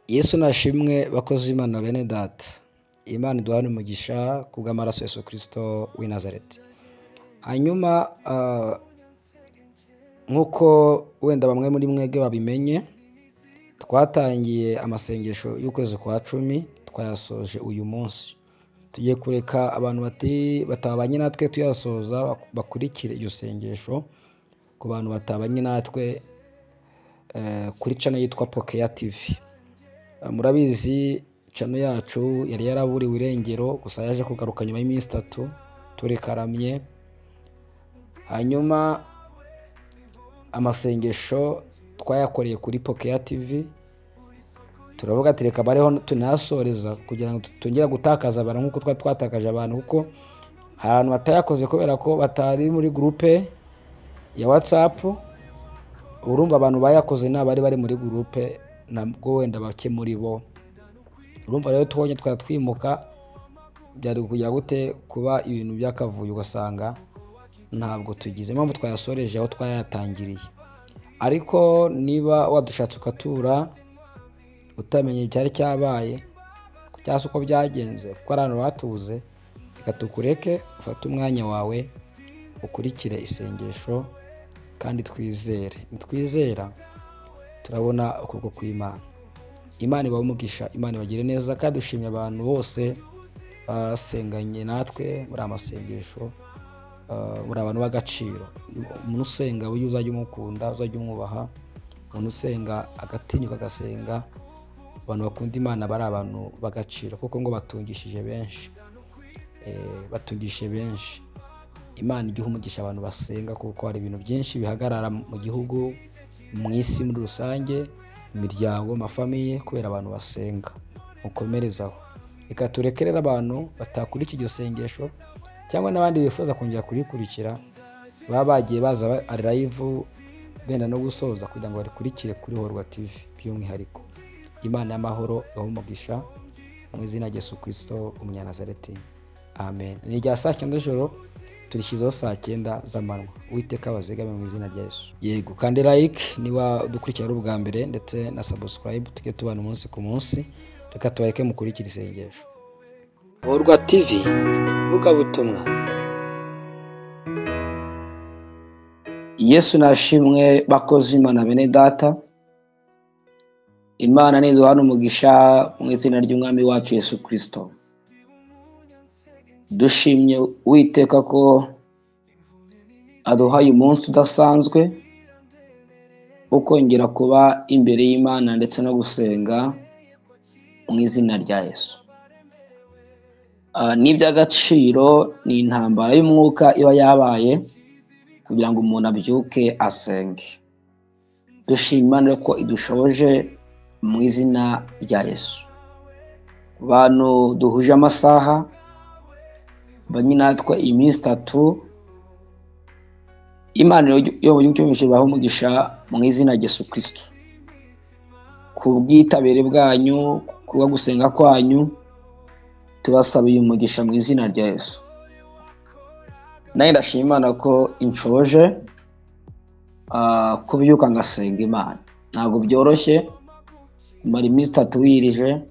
Yesu nashimwe bakoze Imana bene data. Imana iduhane umugisha kubw'amaraso Yesu Kristo w'i Nazareti. Hanyuma nkuko wenda bamwe muri mwebwe babimenye, twatangiye amasengesho y'ukwezi kwa 10 twayasoje uyu munsi. Tugiye kureka abantu batabanye natwe tuyasoza bakurikire iryo sengesho ku bantu batabanye natwe kuri channel yitwa Pokea TV. Murabizi channel yacu yari yaraburiwe irengero, gusa yaje kugaruka nyuma y'iminsi 3 turekaramye. Hanyuma amasengesho twayakoreye kuri Pokea TV, turavuga ati reka bareho tunasoreza kugira ngo tutongera gutakaza abantu nkuko twatakaje abantu, kuko ahantu batayakoze kubera ko batari muri groupe ya WhatsApp. Urumva abantu bayakoze n'abari bari muri groupe nabwo wenda bake muri bo. Urumva rero tubonye twimuka byari kujya gute kuba ibintu byakavuye, ugasanga ntabwo tugize impamvu twayasoreje aho twayatangiriye. Ariko niba wadushatse ukatura utamenye cyari cyabaye cyangwa uko byagenze, kuko abantu batuze, reka tukureke ufate umwanya wawe ukurikire isengesho kandi twizera turabona ukuboko kw'Imana. Imana ibahe umugisha, Imana ibagire neza, kandi dushimye abantu bose basenganye natwe muri amasengesho. Muri abantu b'agaciro. Umuntu usenga uyu uzajya umukunda, uzajya umwubaha. Umuntu usenga agatinyuka agasenga, abantu bakunda Imana bari abantu b'agaciro, kuko ngo batungishije benshi. Imana igihe umugisha abantu basenga, kuko hari ibintu byinshi bihagarara mu gihugu, mu isi muri rusange, imiryango, amafamiye, kubera abantu basenga. Mukomerezaho. Reka turekerera abantu batakurikira iryo sengesho, cyangwa n'abandi bifuza kongera kurikurikira baba bagiye baza live benda no gusoza kugira ngo barikurikire kuri Horwa TV by'umwihariko. Imana y'amahoro ibahe umugisha mu izina rya Yesu Kristo umunyanazareti. Amen. Ni rya saa 9 z'ijoro turishizeho saa 9 z'amanywa. Uwiteka abazigame mu izina rya Yesu. Yego, kandi like niba dukurikira ari ubwa mbere, ndetse na subscribe tujye tubana umunsi ku munsi. Reka tubareke mukurikira isengesho. Horwa TV vuga butumwa. Yesu nashimwe bakoze Imana bene data. Imana niduhane umugisha mu izina ry'umwami wacu Yesu Kristo. Dushimye Uwiteka ko aduhaye umunsi udasanzwe ukongera kuba imbere y'Imana ndetse no gusenga mu izina rya Yesu. Ni iby'agaciro, ni intambara y'umwuka iba yabaye kugira ngo umuntu abyuke asenge. Dushima Imana ko idushoboje mu izina rya Yesu. Bantu duhuje amasaha banyi natwe iminsi 3, Imana yo yucyumvishe baho umugisha mu izina rya Yesu Kristo. Kubwitabere bwanyu, kuba gusenga kwanyu, tubasabiye umugisha mu izina rya Yesu. Naye ndashima Imana ko inshoje kubyuka ngasenga Imana. Ntabwo byoroshye kumara iminsi 3 wirije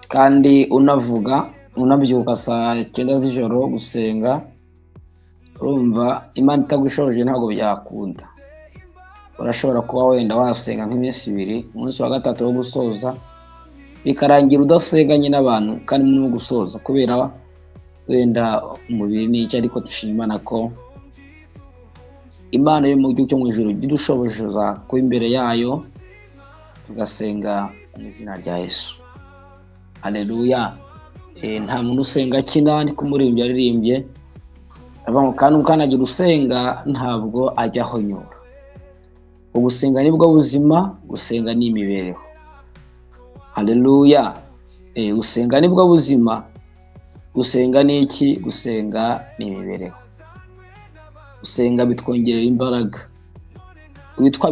kandi unabyuka saa 9 z'ijoro gusenga. Urumva Imana itagushoje ntabwo byakunda. Urashobora kuba wenda wasenga nk'iminsi 2, umunsi wa 3 wo gusoza bikarangira udasenganye n'abantu kandi muri gusoza, kubera wenda umubiri n'icyo. Ariko dushima Imana ko Imana yo mu gihugu cyo mu ijuru idushoboza ko imbere yayo tugasenga mu izina rya Yesu. Haleluya. Nta muntu usenga kinani kumuririmbye aririmbye avuga kandi ukanagira usenga ntabwo ajya honyora. Ugusenga nibwo buzima, gusenga ni imibereho. Haleluya. Usenga nibwo buzima, gusenga ni iki? Gusenga ni imibereho. Gusenga bitwongerera imbaraga. Witwa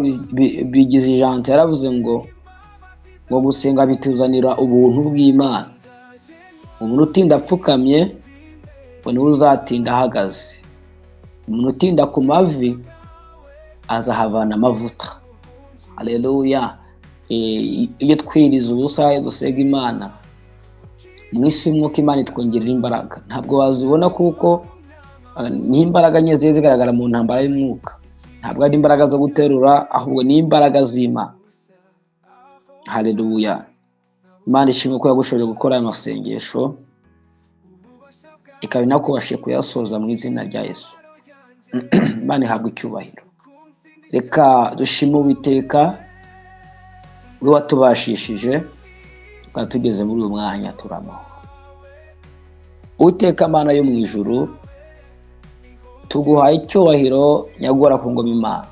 Bigize Jean yaravuze ngo gusenga bituzanira ubuntu bw'Imana. Umuntu utinda apfukamye ngo niwe uzatinda ahagaze. Umuntu utinda ku mavi azahavana amavuta. Haleluya. iyo twiriza ubusa dusega Imana mu isi y'umwuka, Imana itwongerera imbaraga. Ntabwo wazibona kuko ni imbaraga nke zigaragara mu ntambara y'umwuka, ntabwo ari imbaraga zo guterura, ahubwo ni imbaraga z'Imana. Haleluya. Imana ishimwe ko yagushoboje gukora aya masengesho, ikaba inakubashije kuyasoza mu izina rya Yesu. Imana ihabwe icyubahiro. Reka dushime Uwiteka we watubashishije tukaba tugeze muri uyu mwanya turamahoro. Uwiteka Mana yo mu ijuru, tuguhaye icyubahiro nyagora ku ngoma Imana.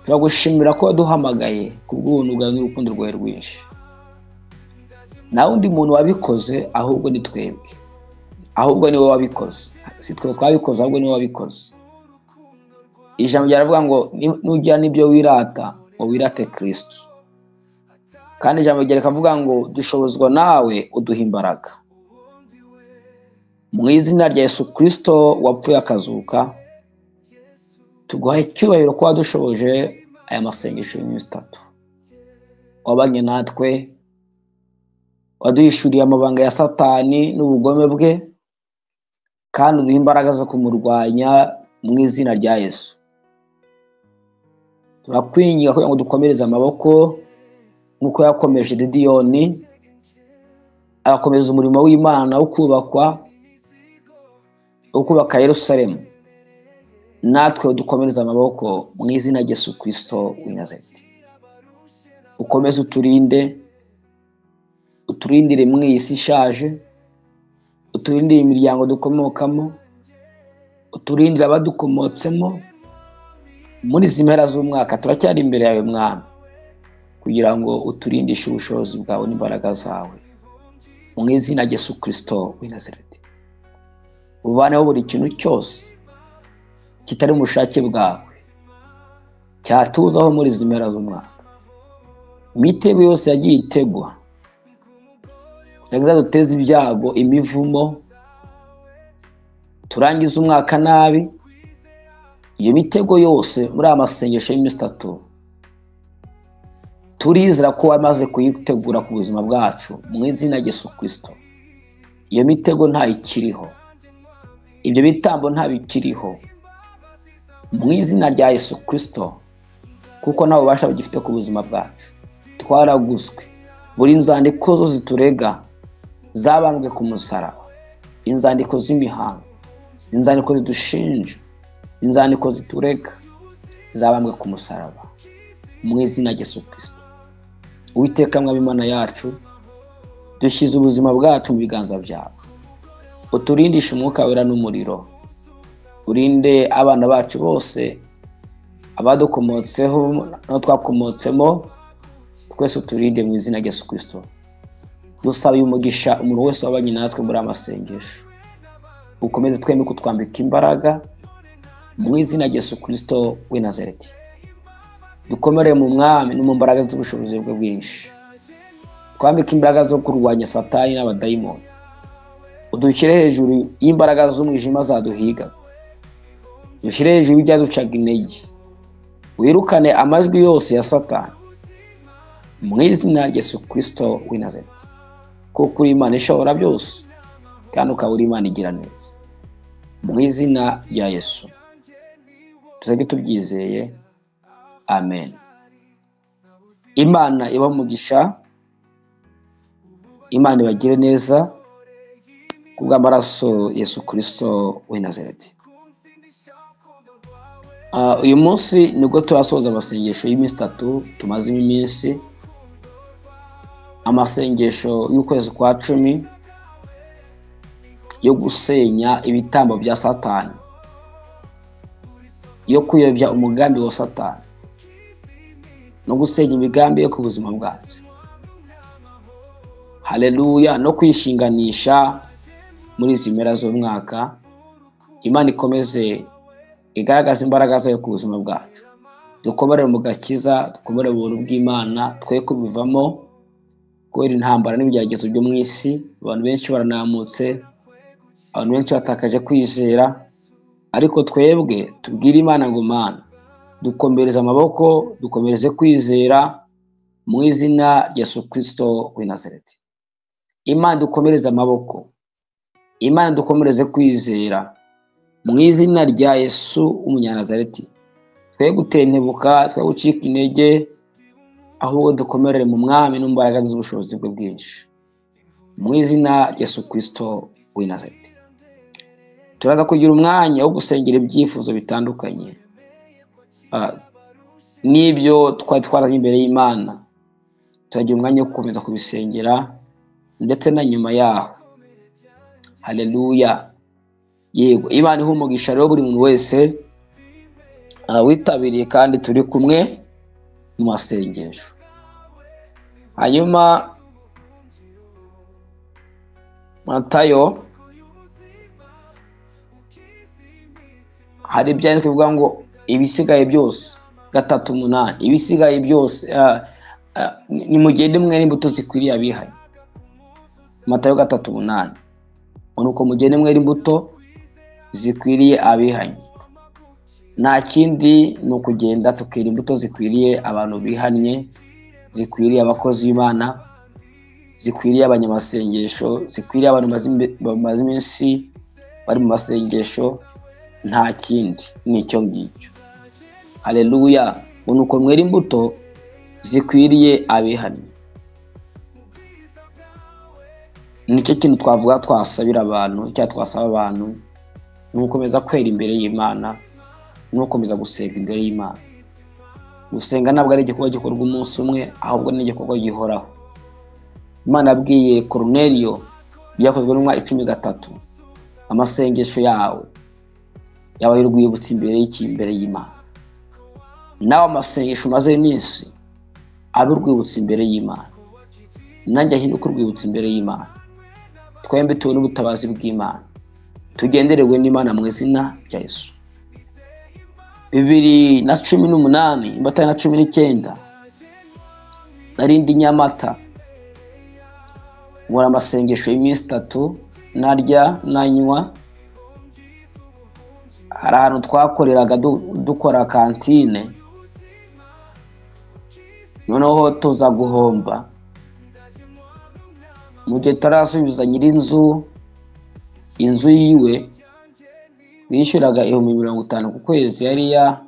Turagushimira ko waduhamagaye kubw'ubuntu bwawe n'urukundo rwawe rwinshi. Nta wundi muntu wabikoze ahubwo ni twebwe, ahubwo ni wowe wabikoze. Si twe twabikoze, ahubwo ni wowe wabikoze. Ijambo ryaravuga ngo nugira n'ibyo wirata ngo wirate Kristo, kandi ijambo rikavuga ngo dushobozwa nawe uduha imbaraga. Mu izina rya Yesu Kristo wapfuye akazuka, tuguhaye icyubahiro ko wadushoboje aya masengesho y'iminsi 3. Wabanye natwe, waduhishuriye amabanga ya Satani n'ubugome bwe, kandi uduha imbaraga zo kumurwanya mu izina rya Yesu. Turakwinginga kugira ngo dukomereze amaboko nk'uko yakomeje Gideyoni, agakomeza umurimo w'Imana wo kubaka Yerusalemu. Natwe dukomereze amaboko mu izina rya Yesu Kristo w'i Nazareti. Ukomeze uturindire mu isi ishaje, uturindire imiryango dukomokamo, uturindire abadukomotsemo. Muri izi mpera z'umwaka turacyari imbere yawe Mwami, kugira ngo uturindishe ubushobozi bwawe n'imbaraga zawe mu izina rya Yesu Kristo w'i Nazareti. Uvaneho buri kintu cyose kitari mu bushake bwawe cyatuzaho muri izi mpera z'umwaka. Imitego yose yagiye itegwa kugira ngo duteze ibyago, imivumo, turangiza umwaka nabi, iyo mitego yose muri aya masengesho y'iminsi 3 turizera ko wamaze kuyitegura ku buzima bwacu mu izina rya Yesu Kristo. Iyo mitego nta ikiriho, ibyo bitambo nta bikiriho mu izina rya Yesu Kristo, kuko nta bubasha bugifite ku buzima bwacu. Twaraguzwe, buri nzandiko zo ziturega zabambwe ku musaraba, inzandiko z'imihango, inzandiko zidushinja, inzandiko ziturega zabambwe ku musaraba mu izina rya Yesu Kristo. Uwiteka Mwami Imana yacu, dushyize ubuzima bwacu mu biganza byawe. Uturindishe umwuka wera n'umuriro, urinde abana bacu bose, abadukomotseho no twakomotsemo, twese uturinde mu izina rya Yesu Kristo. Dusaba umugisha umuntu wese wabanye natwe muri amasengesho. Ukomeze tweme kutwambika imbaraga mu izina rya Yesu Kristo w'i Nazareti. Dukomere mu Mwami no mu mbaraga z'ubushobozi bwe bwinshi. Twambike imbaraga zo kurwanya Satani n'abadayimoni. Udushyire hejuru y'imbaraga z'umwijima zaduhiga. Dushyire hejuru y'ibyaducaga intege. Wirukane amajwi yose ya Satani mu izina rya Yesu Kristo w'i Nazareti. Kuko uri Imana ishobora byose, kandi ukaba uri Imana igira neza. Mu izina rya Yesu tuzajye tubyizeye. Amen. Imana iba umugisha, Imana ibagire neza kubw'amaraso Yesu Kristo w'i Nazareti. Uyu munsi nibwo turasoza amasengesho y'iminsi 3 tumazemo iminsi, amasengesho y'ukwezi kwa 10 yo gusenya ibitambo bya Satani, yo kuyobya umugambi wa Satani, no gusenya imigambi yo ku buzima bwacu. Haleluya. No kwishinganisha muri izi mpera z'umwaka. Imana ikomeze igaragaza imbaraga zayo ku buzima bwacu. Dukomere mu gakiza, dukomere mu buntu bw'Imana, twe kubivamo kubera intambara n'ibigeragezo byo mu isi. Abantu benshi baranamutse, abantu benshi batakaje kwizera, ariko twebwe tubwire Imana ngo Mana, dukomereze amaboko, dukomereze kwizera, mu izina rya Yesu Kristo w'i Nazareti. Imana dukomereze amaboko, Imana dukomereze kwizera mu izina rya Yesu umunyanazareti. Twe gutentebuka, twe gucika intege, ahubwo dukomerere mu mwami n'imbaraga z'ubushobozi bwe bwinshi mu izina rya Yesu Kristo w'i Nazareti. Turaza kugira umwanya wo gusengera ibyifuzo bitandukanye n'ibyo twari twaranye imbere y'Imana. Turagira umwanya wo gukomeza kubisengera ndetse na nyuma yaho. Haleluya. Yego, Imana ihe umugisha rero buri muntu wese witabiriye kandi turi kumwe mu masengesho. Hanyuma Matayo hari ibyanditswe bivuga ngo ibisigaye byose 3:8, ibisigaye byose nimugende mwe n'imbuto zikwiriye abihanye. Matayo 3:8, nuko mugende mwe n'imbuto zikwiriye abihanye. Nta kindi ni ukugenda tukira imbuto zikwiriye abantu bihanye, zikwiriye abakozi b'Imana, zikwiriye abanyamasengesho, zikwiriye abantu bamaze iminsi bari mu masengesho. Nta kindi nicyo ngicyo. Haleluya. Nuko mwera imbuto zikwiriye abihanye. Nicyo kintu twavuga twasabira abantu, cyangwa twasaba abantu, ni ugukomeza kwera imbere y'Imana, ni ugukomeza gusenga imbere y'Imana. Gusenga ntabwo ari igikorwa gikorwa umunsi umwe, ahubwo ni igikorwa gihoraho. Imana yabwiye Koruneliyo byakozwe mu 13, amasengesho yawe yabaye urwibutso imbere y'Imana. Nawe amasengesho umaze iminsi abe urwibutso imbere y'Imana, nanjye ahinduka urwibutso imbere y'Imana. Twembi tubone ubutabazi bw'Imana, tugenderewe n'Imana mu izina rya Yesu. 2018 Matayo 19 narindi Nyamata, nkora amasengesho y'iminsi 3, narya nanywa. Hari ahantu twakoreraga dukora kantine, noneho tuza guhomba. Mu gihe tarasubiza nyir'inzu inzu yiwe, twishyuraga 50,000 ku kwezi yari ya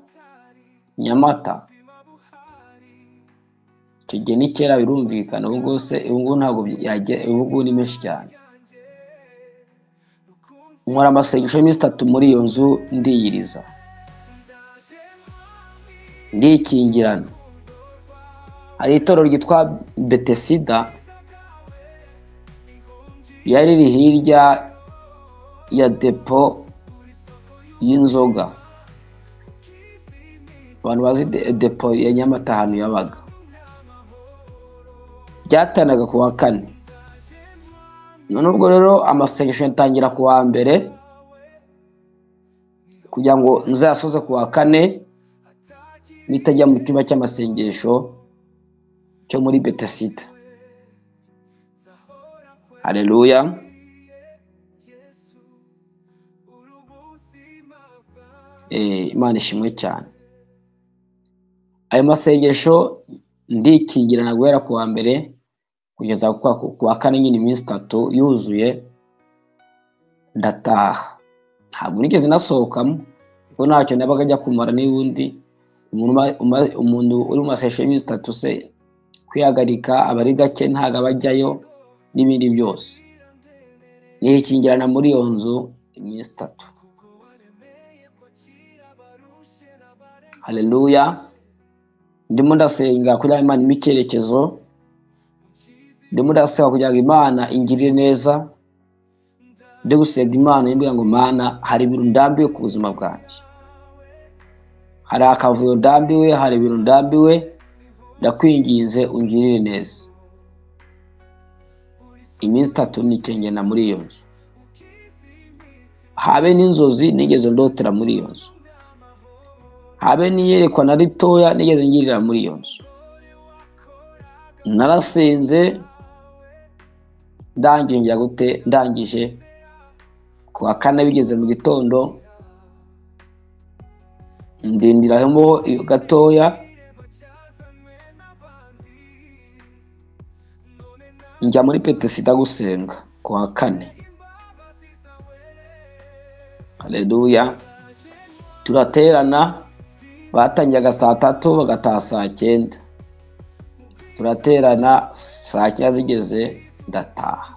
Nyamata. Icyo gihe ni kera birumvikana, ubu ntabwo yajya, ubu ni menshi cyane. Nkora amasengesho y'iminsi 3 muri iyo nzu ndiyiriza, ndikingirana. Hari itorero ryitwa Betesida yari riri hirya ya depo y'inzoga. Abantu bazi depo ya Nyamata ahantu yabaga. Byatanaga ku wa 4. None ubwo rero amasengesho yatangira ku wa 1 kugira ngo nzasoze ku wa 4 bitajya mu cyumba cy'amasengesho cyo muri Betesida. Haleluya. Imana ishimwe cyane. Ayo masengesho ndikingirana guhera ku wa 1 kugeza ku wa 4, nyine iminsi 3 yuzuye, ndataha. Ntabwo nigeze nasohokamo kuko ntacyo nabaga njya kumara n'ubundi. Umuntu uri mu masengesho y'iminsi 3 se kwihagarika abari gake ntago abajyayo n'ibindi byose. Nikingirana muri iyo nzu iminsi 3. Haleluya. Ndimo ndasenga kugira Imana imikerekezo, ndimo ndasenga kugira ngo Imana ingirire neza, ndi gusenga Imana imbwira ngo Mana, hari ibintu ndambiwe ku buzima bwanjye, hari akavuyo ndambiwe, hari ibintu ndambiwe, ndakwinginze ungirire neza. Iminsi 3 nikingirana muri iyo nzu, habe n'inzozi nigeze ndotera muri iyo nzu, habe niyerekwa na ritoya nigeze ngirira muri iyo nzu. Narasenze ndangije ku wa 4 bigeze mu gitondo, ndindiramo gatoya, njya muri Petesida gusenga ku wa kane. Haleluya. Turaterana, batangiye saa 3 bagataha saa 9. Turaterana saa 9 zigeze ndataha.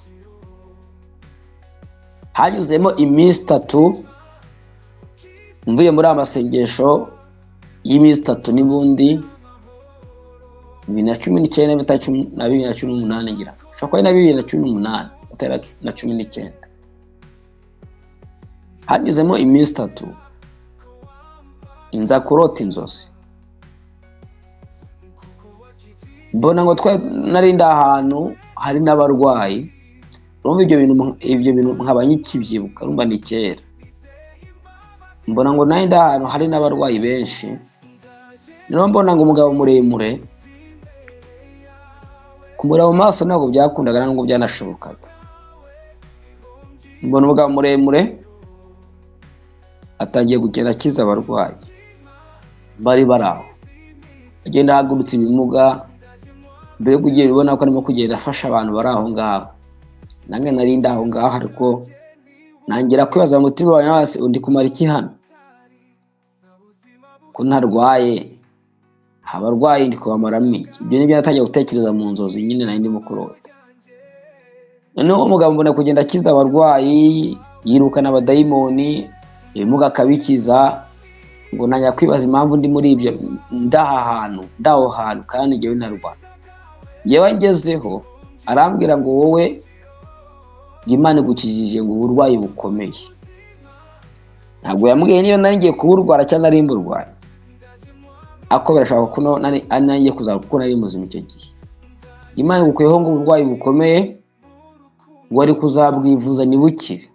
Hanyuzemo iminsi 3 mvuye muri amasengesho y'iminsi 3 n'ubundi 2019 na 2018 ngira. Shakwa na 2018 atera na 19. Hanyuzemo iminsi 3 inza kurota inzozi. Mbona ngo narinda ahantu hari n'abarwayi. Urumva ibyo bintu nkabanye kibyibuka rumba ni kera. Mbona ngo narinda ahantu hari n'abarwayi benshi. Niyo mbona ngo umugabo muremure kumura mu maso ntabwo byakundaga nubwo byanashobokaga. Mbona umugabo muremure atangiye kugenda akiza abarwayi bari baraho. Agenda ahagurutse ibimuga, mbere kugenda ubona ko arimo kugenda afasha abantu bari aho ngaho. Nange narinda aho ngaho ariko nangira kwibaza mu mutima wawe nase undi kumara iki hano ko ntarwaye, abarwayi ndi kubamaramo iki. Ibyo nibyo natangiye gutekereza mu nzozi nyine nari ndimo kurota. Noneho umugabo mbona kugenda akiza abarwayi, yirukana abadayimoni, ibimuga akabikiza. Ngo nanya kwibaza impamvu ndi muri ibyo ndaho hantu kandi ngewe narwa. Yewe ngezeho arambwira ngo wowe Imana igukijije ngo uburwayi bukomeye. Ntabwo yambwiye niyo nari ngiye kuburwara cyangwa nari mburwaye. Ako birashaka kuno nari kuza kuko nari muzima icyo gihe. Imana igukuyeho ngo uburwayi bukomeye wari kuzabwivuza ni bukire.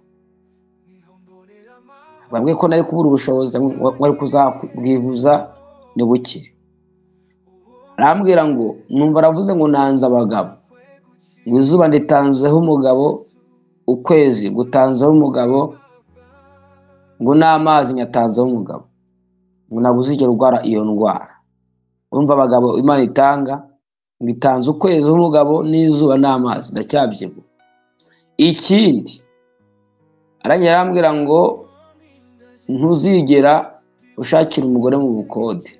Bamwe ko nari kubura ubushobozi wari kuzabwivuza ni bukire. Arambwira ngo numva aravuze ngo nanze abagabo. Ngo izuba nditanzeho umugabo, ukwezi gutanzeho umugabo, ngo n'amazi nyatanzeho umugabo. Ngo nabuzigera urwara iyo ndwara. Urumva abagabo Imana itanga ngo itanze ukwezi umugabo n'izuba n'amazi ndacyabyibuka. Ikindi arambwira ngo ntuzigera ushakira umugore mu bukode.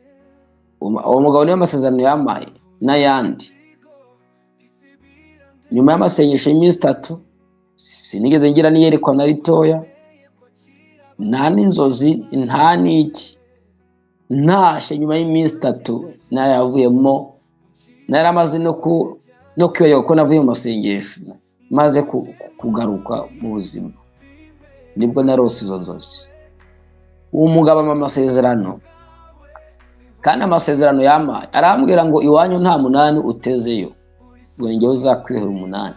Uwo mugabo niyo amasezerano yamaye n'ayandi. Nyuma y'amasengesho y'iminsi 3 sinigeze ngira niyerekwa na ritoya, nta n'inzozi nta n'iki. Ntashye nyuma y'iminsi 3 narayavuyemo, naramaze no kwiyobya ko navuye mu masengesho maze kugaruka mu buzima. Nibwo narose izo nzozi. Uwo mugabo amasezerano kandi amasezerano yamaye. Arambwira ngo iwanyu nta munani utezeyo, ngo ngewe uzakwihera 8.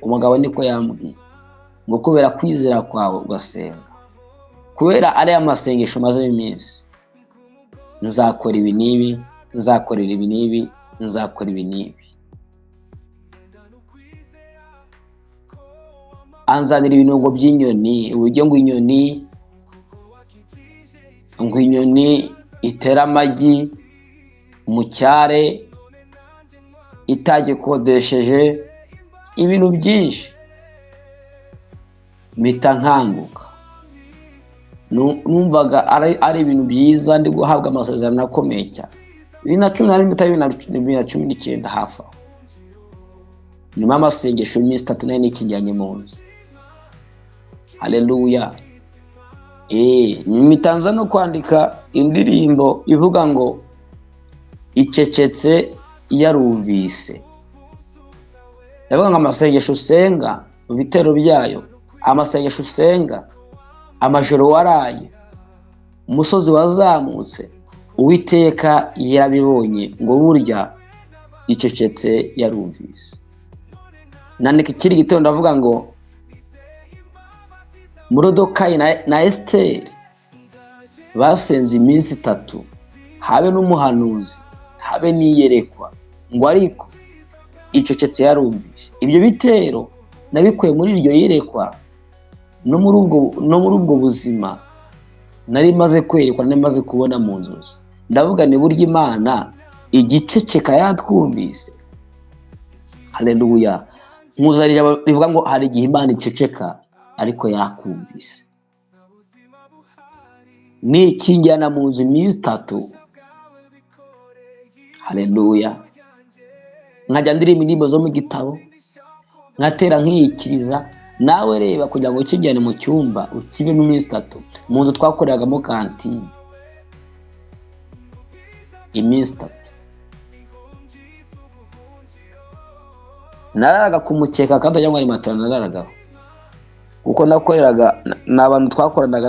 Umugabo niko yambwiye ngo kubera kwizera kwawe ugasenga, kubera ari amasengesho maze iminsi, nzakora ibi nibi, nzakorera ibi nibi, nzakora ibi nibi. Anzanira ibinungo by'inyoni, uburyo ngo inyoni itera amagi mu cyare itagikodesheje, ibintu byinshi. Mpita nkanguka, numvaga ari ibintu byiza ndi guhabwa amasezerano akomeye cyane. 2019 hafi aho. Nyuma y'amasengesho y'iminsi 3 nari nikijyanye mu nzu. Haleluya. Mitanza no kwandika indirimbo ivuga ngo icecetse yarumvise. Yavuga ngo amasengesho usenga mu bitero byayo, amasengesho usenga amajoro waraye, umusozi wazamutse, Uwiteka yarabibonye ngo burya icecetse yarumvise. Nandika ikiri gitondo ndavuga ngo Moridekayi na Esiteri basenze iminsi 3, habe n'umuhanuzi, habe n'iyerekwa, ngo ariko icecetse yarumvise. Ibyo bitero nabikuye muri iryo yerekwa no muri ubwo buzima nari maze kwerekwa, nari maze kubona mu nzozi. Ndavuga ni burya Imana igiceceka yatwumvise. Haleluya. Nkuzarije bivuga ngo hari igihe Imana iceceka ariko yakumvise. Ni kinjyana mu nzu iminsi 3. Haleluya. Nkajya ndirimba indirimbo zo mu gitabo, nkatera nkiyikiriza. Nawe reba kugira ngo kinjyane mu cyumba ukibe mu minsi 3. Mu nzu twakoreragamo kantine iminsi 3. Nararaga kumukeka kandi ajya ngo ari matara nararagaho, kuko nakoreraga n'abantu twakoranaga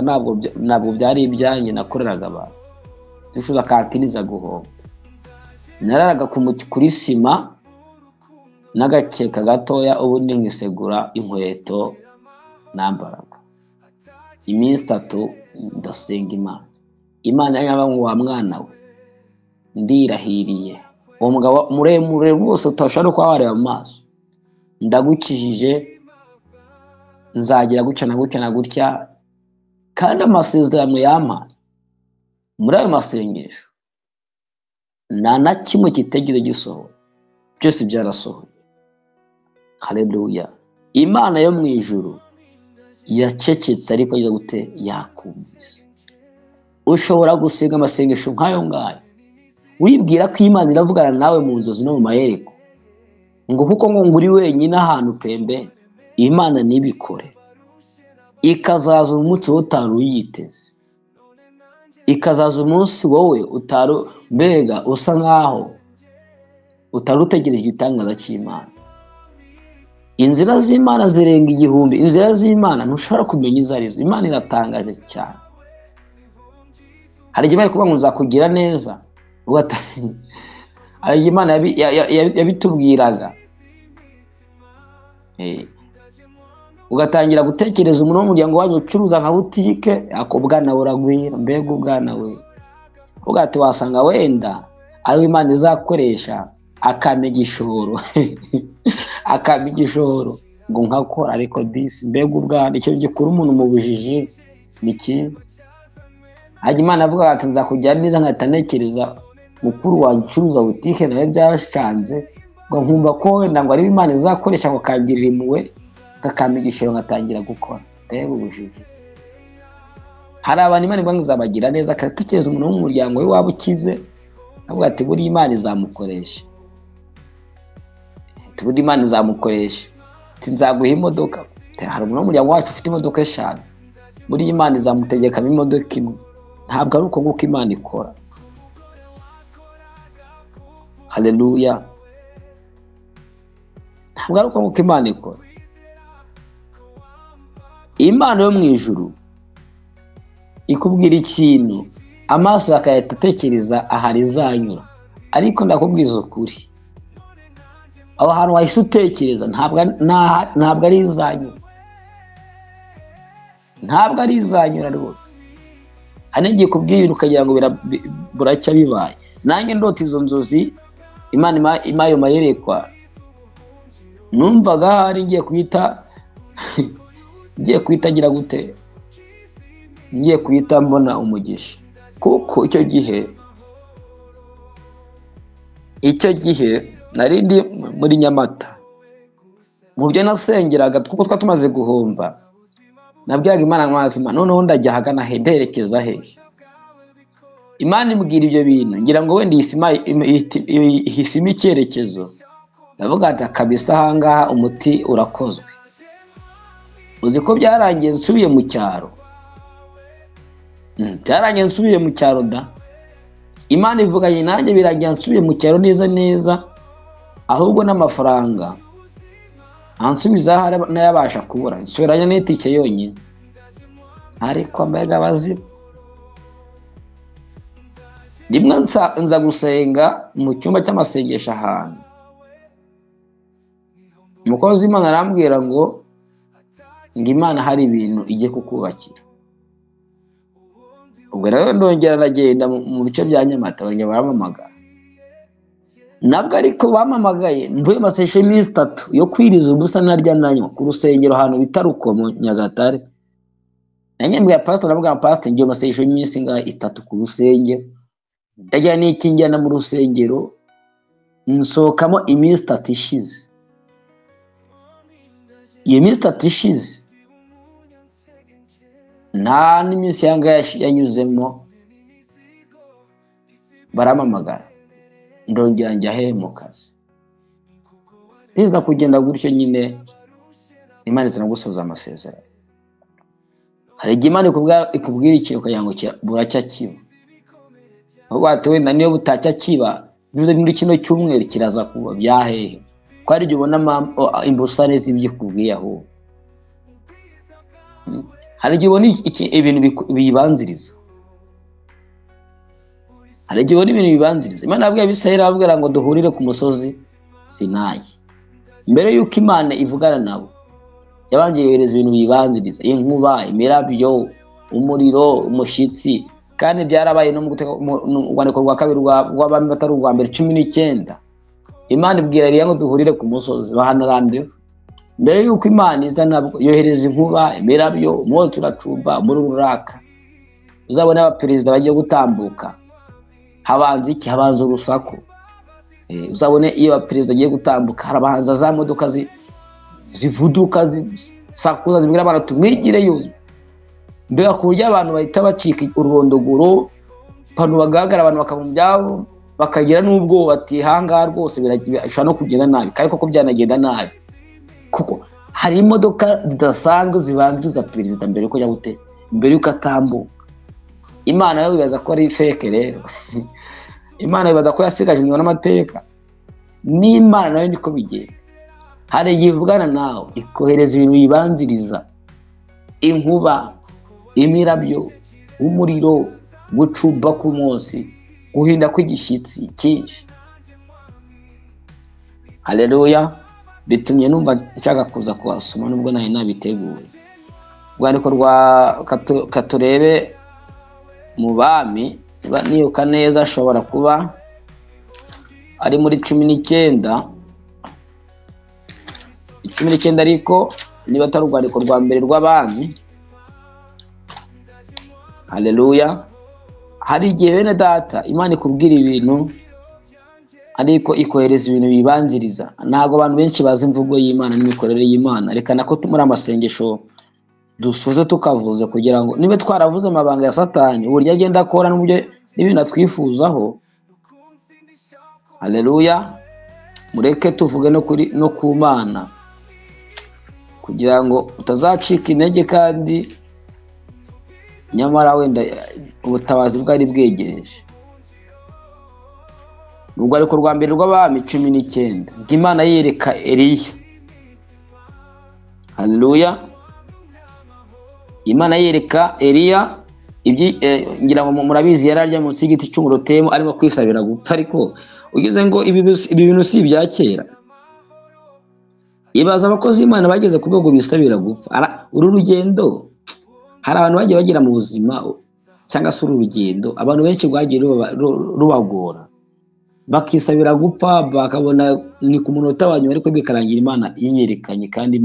ntabwo byari ibyanjye, nakoreraga abantu dufuza kantine za guhomba. Nararaga kuri sima n'agakeka gatoya, ubundi nkisegura inkweto nambaraga. Iminsi 3 ndasenga Imana yaba ngo wa mwana we ndirahiriye, uwo mugabo muremure bose utashobora kuba wareba amaso, ndagukijije, nzagira gutya na gutya. Kandi amasezerano yampa muri ayo masengesho na kimwe kitegeze gisohora, byose byarasohoye. Haleluya. Imana yo mu ijuru yacecetse ariko yiza gute yakumvise. Ushobora gusenga amasengesho nk'ayo ngayo wibwira ko Imana iravugana nawe mu nzozi no mu mayereko, ngo kuko ngo nguri wenyine ahantu pembe, Imana nibikore. Ikazaza umunsi utari uyiteze, ikazaza umunsi wowe mbega usa nkaho utarutegereje igitangaza cy'Imana. Inzira z'Imana zirenga igihumbi. Inzira z'Imana ntushobora kumenya izo arizo. Imana iratangaje cyane. Hari igihe kuba ngo nzakugira neza, hari Imana yabitubwiraga, ugatangira gutekereza umuntu w'umuryango wanyu ucuruza nka butike, akobwana uragwira, mbega ubwana we ugati wasanga wenda ari Imana izakoresha akamigishoro akamigishoro ngo nkakora, ariko disi mbega ubwana icyo gikura umuntu mu bujiji ni cyiza. Hajya Imana avuga ati nzakujyana neza, nkatanekereza mukuru wanyu ucuruza butike nawe byashanze, ngo nkumva ko wenda ngo ari Imana izakoresha ngo kangirira impuhwe kakamigishoro ngatangira gukora. Mbega ubujiji. Hari abantu Imana ngo izabagira neza, akatekereza umuntu wo mu muryango we waba ukize, avuga ati buri Imana izamukoresha, buri Imana izamukoresha, nzaguha imodoka. Hari umuntu wo mu muryango wacu ufite imodoka 5, buri Imana izamutegekamo imodoka 1. Ntabwo ari uko nguko Imana ikora. Haleluya. Ntabwo ari uko nguko Imana ikora. Imana yo mu ijuru ikubwira ikintu, amaso akayahita atekereza ahari izanyura. Ariko ndakubwiza ukuri, aho hantu wahise utekereza ntabwo ari izanyura, ntabwo ari izanyura rwose. Hari ngiye kubwira ibintu ukagira ngo buracya bibaye. Nanjye ndota izo nzozi Imana imayo mayerekwa, numvaga hari ngiye kwitagira gute, ngiye kwita mbona umugisha. Kuko icyo gihe narindi muri Nyamata, mu byo nasengeraga kuko twatumaze guhomba, nabwiraga Imana mwazima, noneho ndajya hagana he, nderekeza he. Imana imbwira ibyo bintu, ngira ngo wenda ihisima icyerekezo. Ndavuga ati kabisa ahangaha umuti urakozwe. Uzi ko byarangiye nsubiye mu cyaro. Byarangiye nsubiye mu cyaro da. Imana ivuganye nanjye birangiye nsubiye mu cyaro neza, ahubwo n'amafaranga ansubiza n'ayabasha kubura, nsubiranye n'itike yonyine. Ariko mbega bazi, rimwe nza gusenga mu cyumba cy'amasengesho ahantu, umukozi w'Imana arambwira ngo Imana hari ibintu igiye kukubakira. Ubwo rero ndongera nagenda mu bice bya Nyamata, baramamagara. Nabwo ariko bamamagaye mvuye maseshe iminsi 3 yo kwiriza ubusa narya nanyo ku rusengero ahantu bita Rukomo Nyagatare. Nanjye mbwira pastor, navuga pastor ngiye maseshe iminsi 3 ku rusengero. Ndajya n'iki njyana mu rusengero, nsohokamo iminsi 3 ishize. iyi minsi itatu ishize nta n'iminsi yanga yanyuzemo baramamagara ndongera njya he mu kazi. Biza kugenda gutyo nyine Imana izana gusoza amasezerano. Hari igihe Imana ikubwira ikintu ukagira ngo buracya kiba, ahubwo ati wenda niyo butacya kiba bivuze muri kino cyumweru kiraza kuba byahehe, ko ari igihe ubona imbusane z'ibyikubwiye aho. Hari igihe ubona ibintu bibanziriza, hari igihe ubona ibintu bibanziriza. Imana yabwiye Abisirayeli ababwira ngo duhurire ku musozi Sinayi. Mbere y'uko Imana ivugana nabo yabanje yohereza ibintu bibanziriza, inkuba, imirabyo, umuriro, umushyitsi, kandi byarabaye no mu rwandiko rwa kabiri rw'Abami batari urwa mbere 19. Imana ibwira Eliya ngo duhurire ku musozi bahanarande. Mbere y'uko Imana iza nabwo yohereza inkuba, imirabyo, umwotsi uracumba, umuriro uraka. Uzabona abaperezida bagiye gutambuka habanza iki? Habanza urusaku. Uzabone iyo abaperezida agiye gutambuka harabanza za modoka zivuduka sakuza zibwira abantu tumwigireyo. Mbega ku buryo abantu bahita bacika ururondogoro, pano bagagara abantu bakava mu byabo bakagira n'ubwoba ati hanga rwose birashobora no kugenda nabi. Kandi koko byanagenda nabi, kuko hari imodoka zidasanzwe zibanziriza perezida mbere yuko gute, mbere yuko atambuka. Imana yo bibaza ko ari fake rero. Imana bibaza ko yasigaje inyuma n'amateka. N'Imana nayo niko bigenda. Hari igihe ivugana nawe ikohereza ibintu bibanziriza, inkuba, imirabyo, umuriro, gucumba k'umunsi, guhinda kw'igishyitsi cyinshi. Haleluya. Bitumye numva nshaka kuza kuhasoma nubwo nayo nabiteguye. Rwandiko rwa katurebe mu Bami, nibuka neza ashobora kuba ari muri 19 ariko niba atari urwandiko rwa mbere rw'Abami. Haleluya. Hari igihe bene data Imana ikubwira ibintu ariko ikohereza ibintu bibanziriza. Ntago abantu benshi bazi imvugo y'Imana n'imikorere y'Imana. Reka nako tumuri amasengesho dusuze tukavuze kugira ngo nibe twaravuze amabanga ya Satani uburyo agenda akora n'uburyo n'ibintu atwifuzaho. Haleluya. Mureke tuvuge no ku Mana kugira ngo utazacika intege, kandi nyamara wenda ubutabazi bwari bwegereje. Nubwo ariko rwa mbere rw'Abami 19 Imana yereka Eliya. Haleluya. Imana yereka Eliya ngira ngo murabizi yararya munsi y'igiti cy'umurotemo arimo kwisabira gupfa, ariko ugeze ngo ibi bintu si ibya kera. Ibaza abakozi Imana bageze ku rwego bisabira gupfa. Uru rugendo hari abantu bagiye bagira mu buzima, cyangwa se uru rugendo abantu benshi rwagiye rubagora, bakisabira gupfa, bakabona ni ku munota wa nyuma, ariko bikarangira Imana yiyerekanye kandi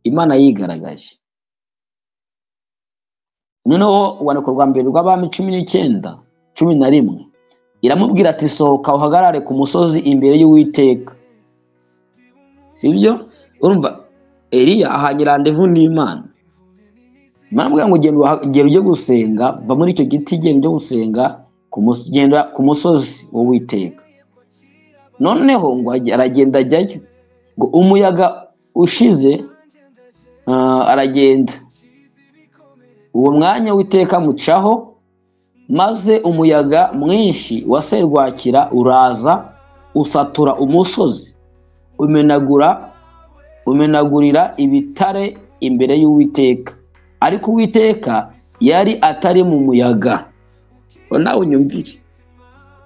Imana yigaragaje. Noneho urwandiko rwa mbere rw'Abami 19:11 iramubwira ati sohoka uhagarare ku musozi imbere y'Uwiteka. Sibyo? Urumva Eliya ahanye randevu n'Imana. Imana mubwira ngo genda ujye gusenga, va muri icyo giti genda ujye gusenga ku musozi w'Uwiteka. Noneho ngo aragenda ajyayo, ngo umuyaga ushize aragenda. Uwo mwanya Uwiteka mucaho, maze umuyaga mwinshi wa serwakira uraza usatura umusozi, umenagurira ibitare imbere y'Uwiteka, ariko Uwiteka yari atari mu muyaga. Nawe unyumvire.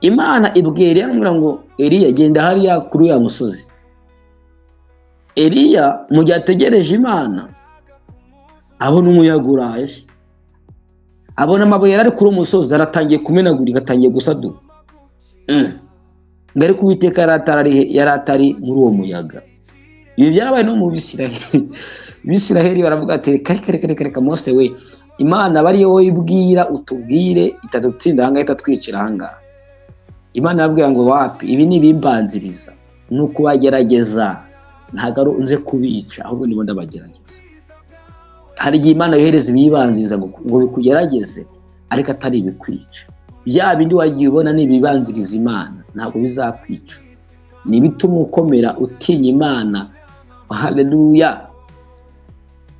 Imana ibwira Eliya ngo Eliya genda hariya kuri ya musozi. Eliya mu gihe ategereje Imana abona umuyaga uraje, abona amabuye yari kuri umusozi aratangiye kumenagurika, atangiye gusaduka. Ngari ku Uwiteka yari atari muri uwo muyaga. Ibi byarabaye no mu Bisiraheli baravuga ati reka Mose we, Imana bari wowe ibwira utubwire itadutsinda hanga itatwicira hanga. Imana yabwira ngo wapi, ibi ni bimbanziriza, nuko bagerageza ntabwo ari nze kubica ahubwo nibo ndabagerageza. Hari igihe Imana yohereza ibibanziriza ngo bikugerageze ariko atari ibikwica. Bya bindi wagiye ubona ni ibibanziriza Imana ntabwo bizakwica, ni bituma ukomera utinya Imana. Haleluya,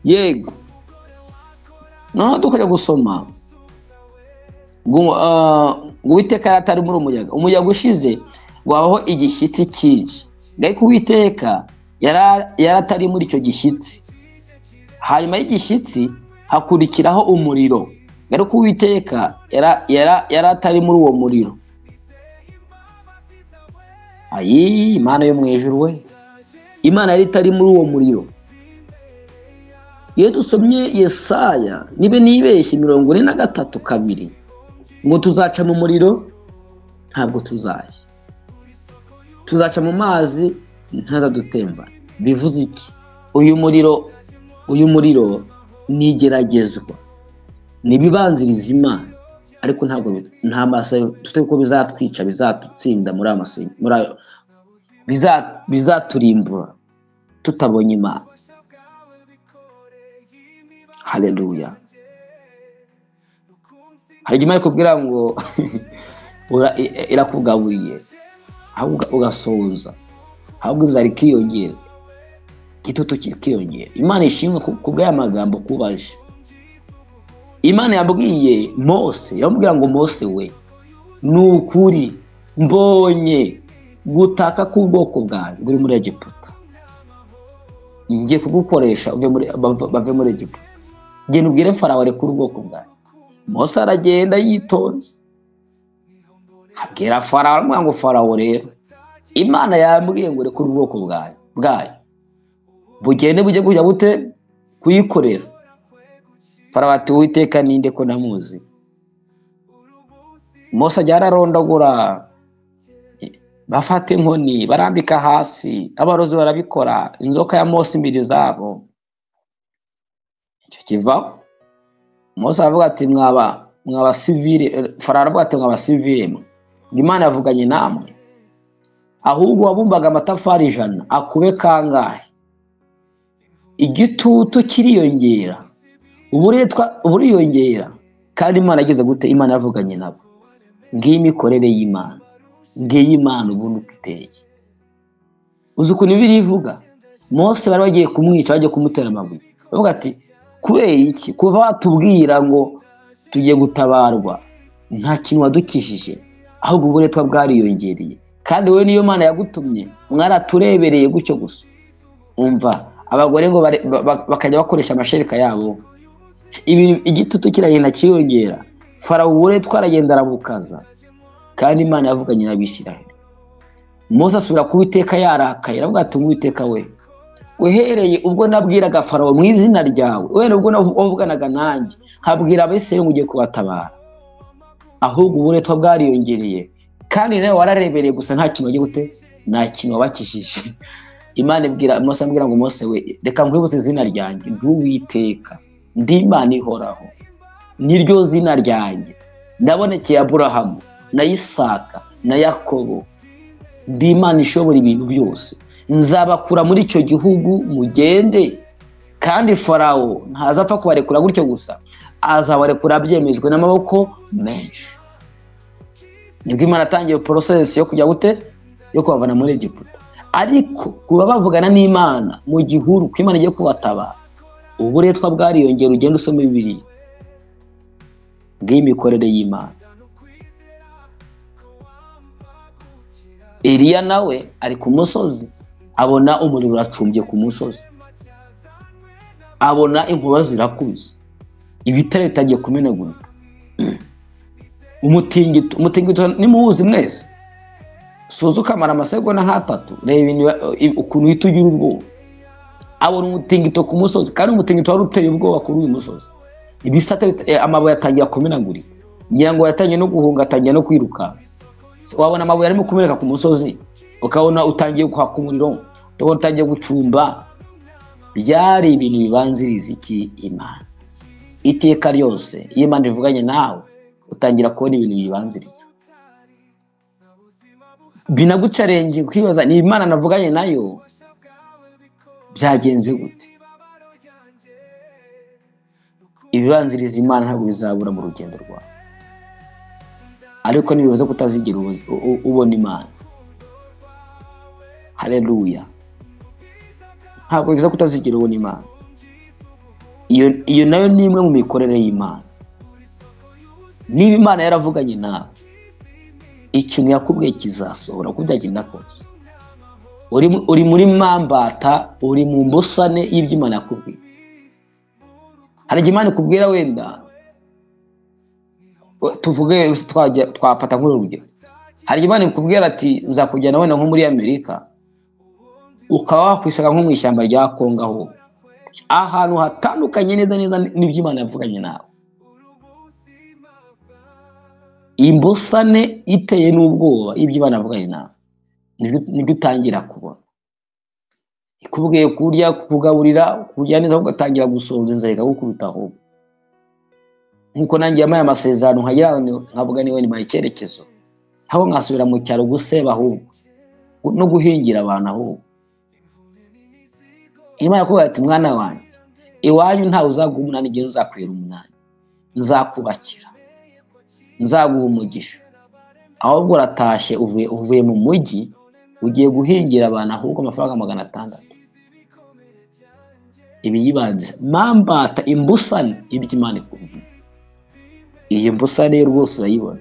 yego. Noneho dukajya gusoma ngo Uwiteka atari muri umuyaga ushize ngo habaho igishyitsi cyinshi, ariko Uwiteka yaratari muri icyo gishyitsi. Hanyuma y'igishyitsi hakurikiraho umuriro, ariko Uwiteka yaratari muri uwo muriro. Ayi, Imana yo mu ijuru we, Imana yari itari muri uwo muriro. Iyo dusomye Yesaya nibe nibeshye 43:2 ngo tuzaca mu muriro ntabwo tuzashya, tuzaca mu mazi ntazadutemba. Bivuze iki? Uyu muriro ni igeragezwa, ni ibibanziriza Imana, ariko ntabwo nta masa dufite ko bizatwica, bizatutsinda muri amasenga, bizaturimbura tutabonye Imana. Haleluya. Hari igihe Imana ikubwira ngo irakugaburiye ahubwo ugasonza, ahubwo inzara ikiyongera, igitutu kikiyongera. Imana ishimwe kubw'aya magambo kubaje. Imana yabwiye Mose, yamubwira ngo Mose we, nukuri mbonye gutaka k'ubwoko bwanjye buri muri Egiputa, ngiye kugukoresha bave muri Egiputa, genda ubwire Farawo arekure ubwoko bwanjye. Mose aragenda yitonze, abwira Farawo, aramubwira ngo Farawo rero, Imana yambwiye ngo rekure ubwoko bwayo bugende bujye kujya bute kuyikorera. Farawo ati Uwiteka ninde ko namuzi? Mose ajya ararondagura, bafata inkoni barambika hasi, abarozi barabikora, inzoka ya Mose imbere zabo. Icyo kivaho. Mose aravuga ati mwaba civile. Farawo aravuga ati mwaba civile, Imana yavuganye namwe. Ahubwo wabumbaga amatafari 100 akube kangahe? Igitutu kiriyongera, uburiyongera, kandi Imana ageze gute? Imana yavuganye nabo. Ngiye imikorere y'Imana, ngiye Imana ubuntu kiteye. Uzi ukuntu birivuga? Mose bari bagiye kumwica, bagiye kumutera amabuye, bavuga ati kubera iki kuva watubwira ngo tugiye gutabarwa nta kintu wadukishije, ahubwo uburetwa bwariyongereye, kandi we niyo Mana yagutumye, mwaraturebereye gutyo gusa. Umva, abagore ngo bakajya bakoresha amashereka yabo, igitutu kiragenda kiyongera. Farawo uburetwa aragenda arabukaza, kandi Imana yavuganye n'Abisiraheli. Mose asubira ku Uwiteka yarakaye, aravuga ati Uwiteka we, uhereye ubwo nabwiraga Farawo mu izina ryawe, wenda ubwo wavuganaga nanjye habwira Abisiraheli ngo ugiye kubatabara, ahubwo uburetwa bwariyongereye, kandi nawe wararebereye gusa nta kintu wagiye gute, nta kintu wabakishije. Imana ibwira Mose, ambwira ngo Mose we, reka nkwibutse izina ryanjye, ndi Uwiteka, ndi Imana ihoraho, niryo zina ryanjye, ndabonekeye Aburahamu na Isaka na Yakobo, ndi Imana ishobora ibintu byose. Nzabakura muri icyo gihugu mugende, kandi Farawo ntazapfa kubarekura gutyo gusa, azabarekura byemejwe n'amaboko menshi. Nibwo Imana atangiye process yo kujya gute, yo kubavana muri Egiputa. Ariko kuba bavugana n'Imana mu gihuru ko Imana igiye kubatabara, uburetwa bwariyongera. Ugenda usoma Bibiliya, bw'imikorere y'Imana. Eliya nawe ari ku musozi, abona umuriro uracumbye ku musozi, abona inkuba zirakubise, ibitare bitangiye kumenagurika. Umutingito nimuwuzi mwese, suza ukamara amasegonda nk'atatu, reba ukuntu uhita ugira ubwoba. Abona umutingito ku musozi, kandi umutingito wari uteye ubwoba kuri uyu musozi. Ibisate amabuye atangiye kumenagurika, ngira ngo yatangiye no guhunga, atangiye no kwiruka. Wabona amabuye arimo kumeneka ku musozi, ukabona utangiye kwaka umuriro, utangiye gucumba. Byari ibintu bibanziriza iki? Imana. Iteka ryose iyo Imana ivuganye nawe, utangira kubona ibintu bibanziriza. Binagucarenje kwibaza, ni Imana navuganye nayo byagenze gute? Ibibanziriza Imana ntabwo bizabura mu rugendo rwawe, ariko ntibivuze ko utazigera ubona Imana. Haleluya. Ntabwo bivuze ko utazigera ubona Imana. Iyo nayo ni imwe mu mikorere y'Imana. Niba Imana yaravuganye nawe, ikintu yakubwiye kizasohora uko byagenda kose. Uri muri mambata, uri mu mbusane y'ibyo Imana yakubwiye. Hari igihe Imana ikubwira wenda, tuvuge twafata nk'urugero, hari igihe Imana ikubwira ati nzakujyana wenda nko muri Amerika, ukaba wakwisanga nko mu ishyamba rya Kongo, ahantu hatandukanye neza n'ibyo Imana yavuganye nawe. Imbusane iteye n'ubwoba ibyo Imana yavuganye nawe nibyo utangira kubona. Ikubwiye kurya, kugaburira, kurya neza, ugatangira gusonza, inzara ikagukubita aho. Nkuko nanjye yamaye amasezerano nkavuga niwe nimaye icyerekezo, aho nkasubira mu cyaro guseba ahubwo no guhingira abantu ahubwo. Imana yakubwira ati mwana wanjye, iwanyu ntawe uzaguha umunani, igihe uzakwera umunani, nzakubakira, nzaguha umugisha. Ahubwo uratashye uvuye mu mujyi, ugiye guhingira abantu ahubwo amafaranga 600. Ibi yibanze mambata, imbusane ibyo Imana ikubwiye. Iyi mbusane rwose urayibona.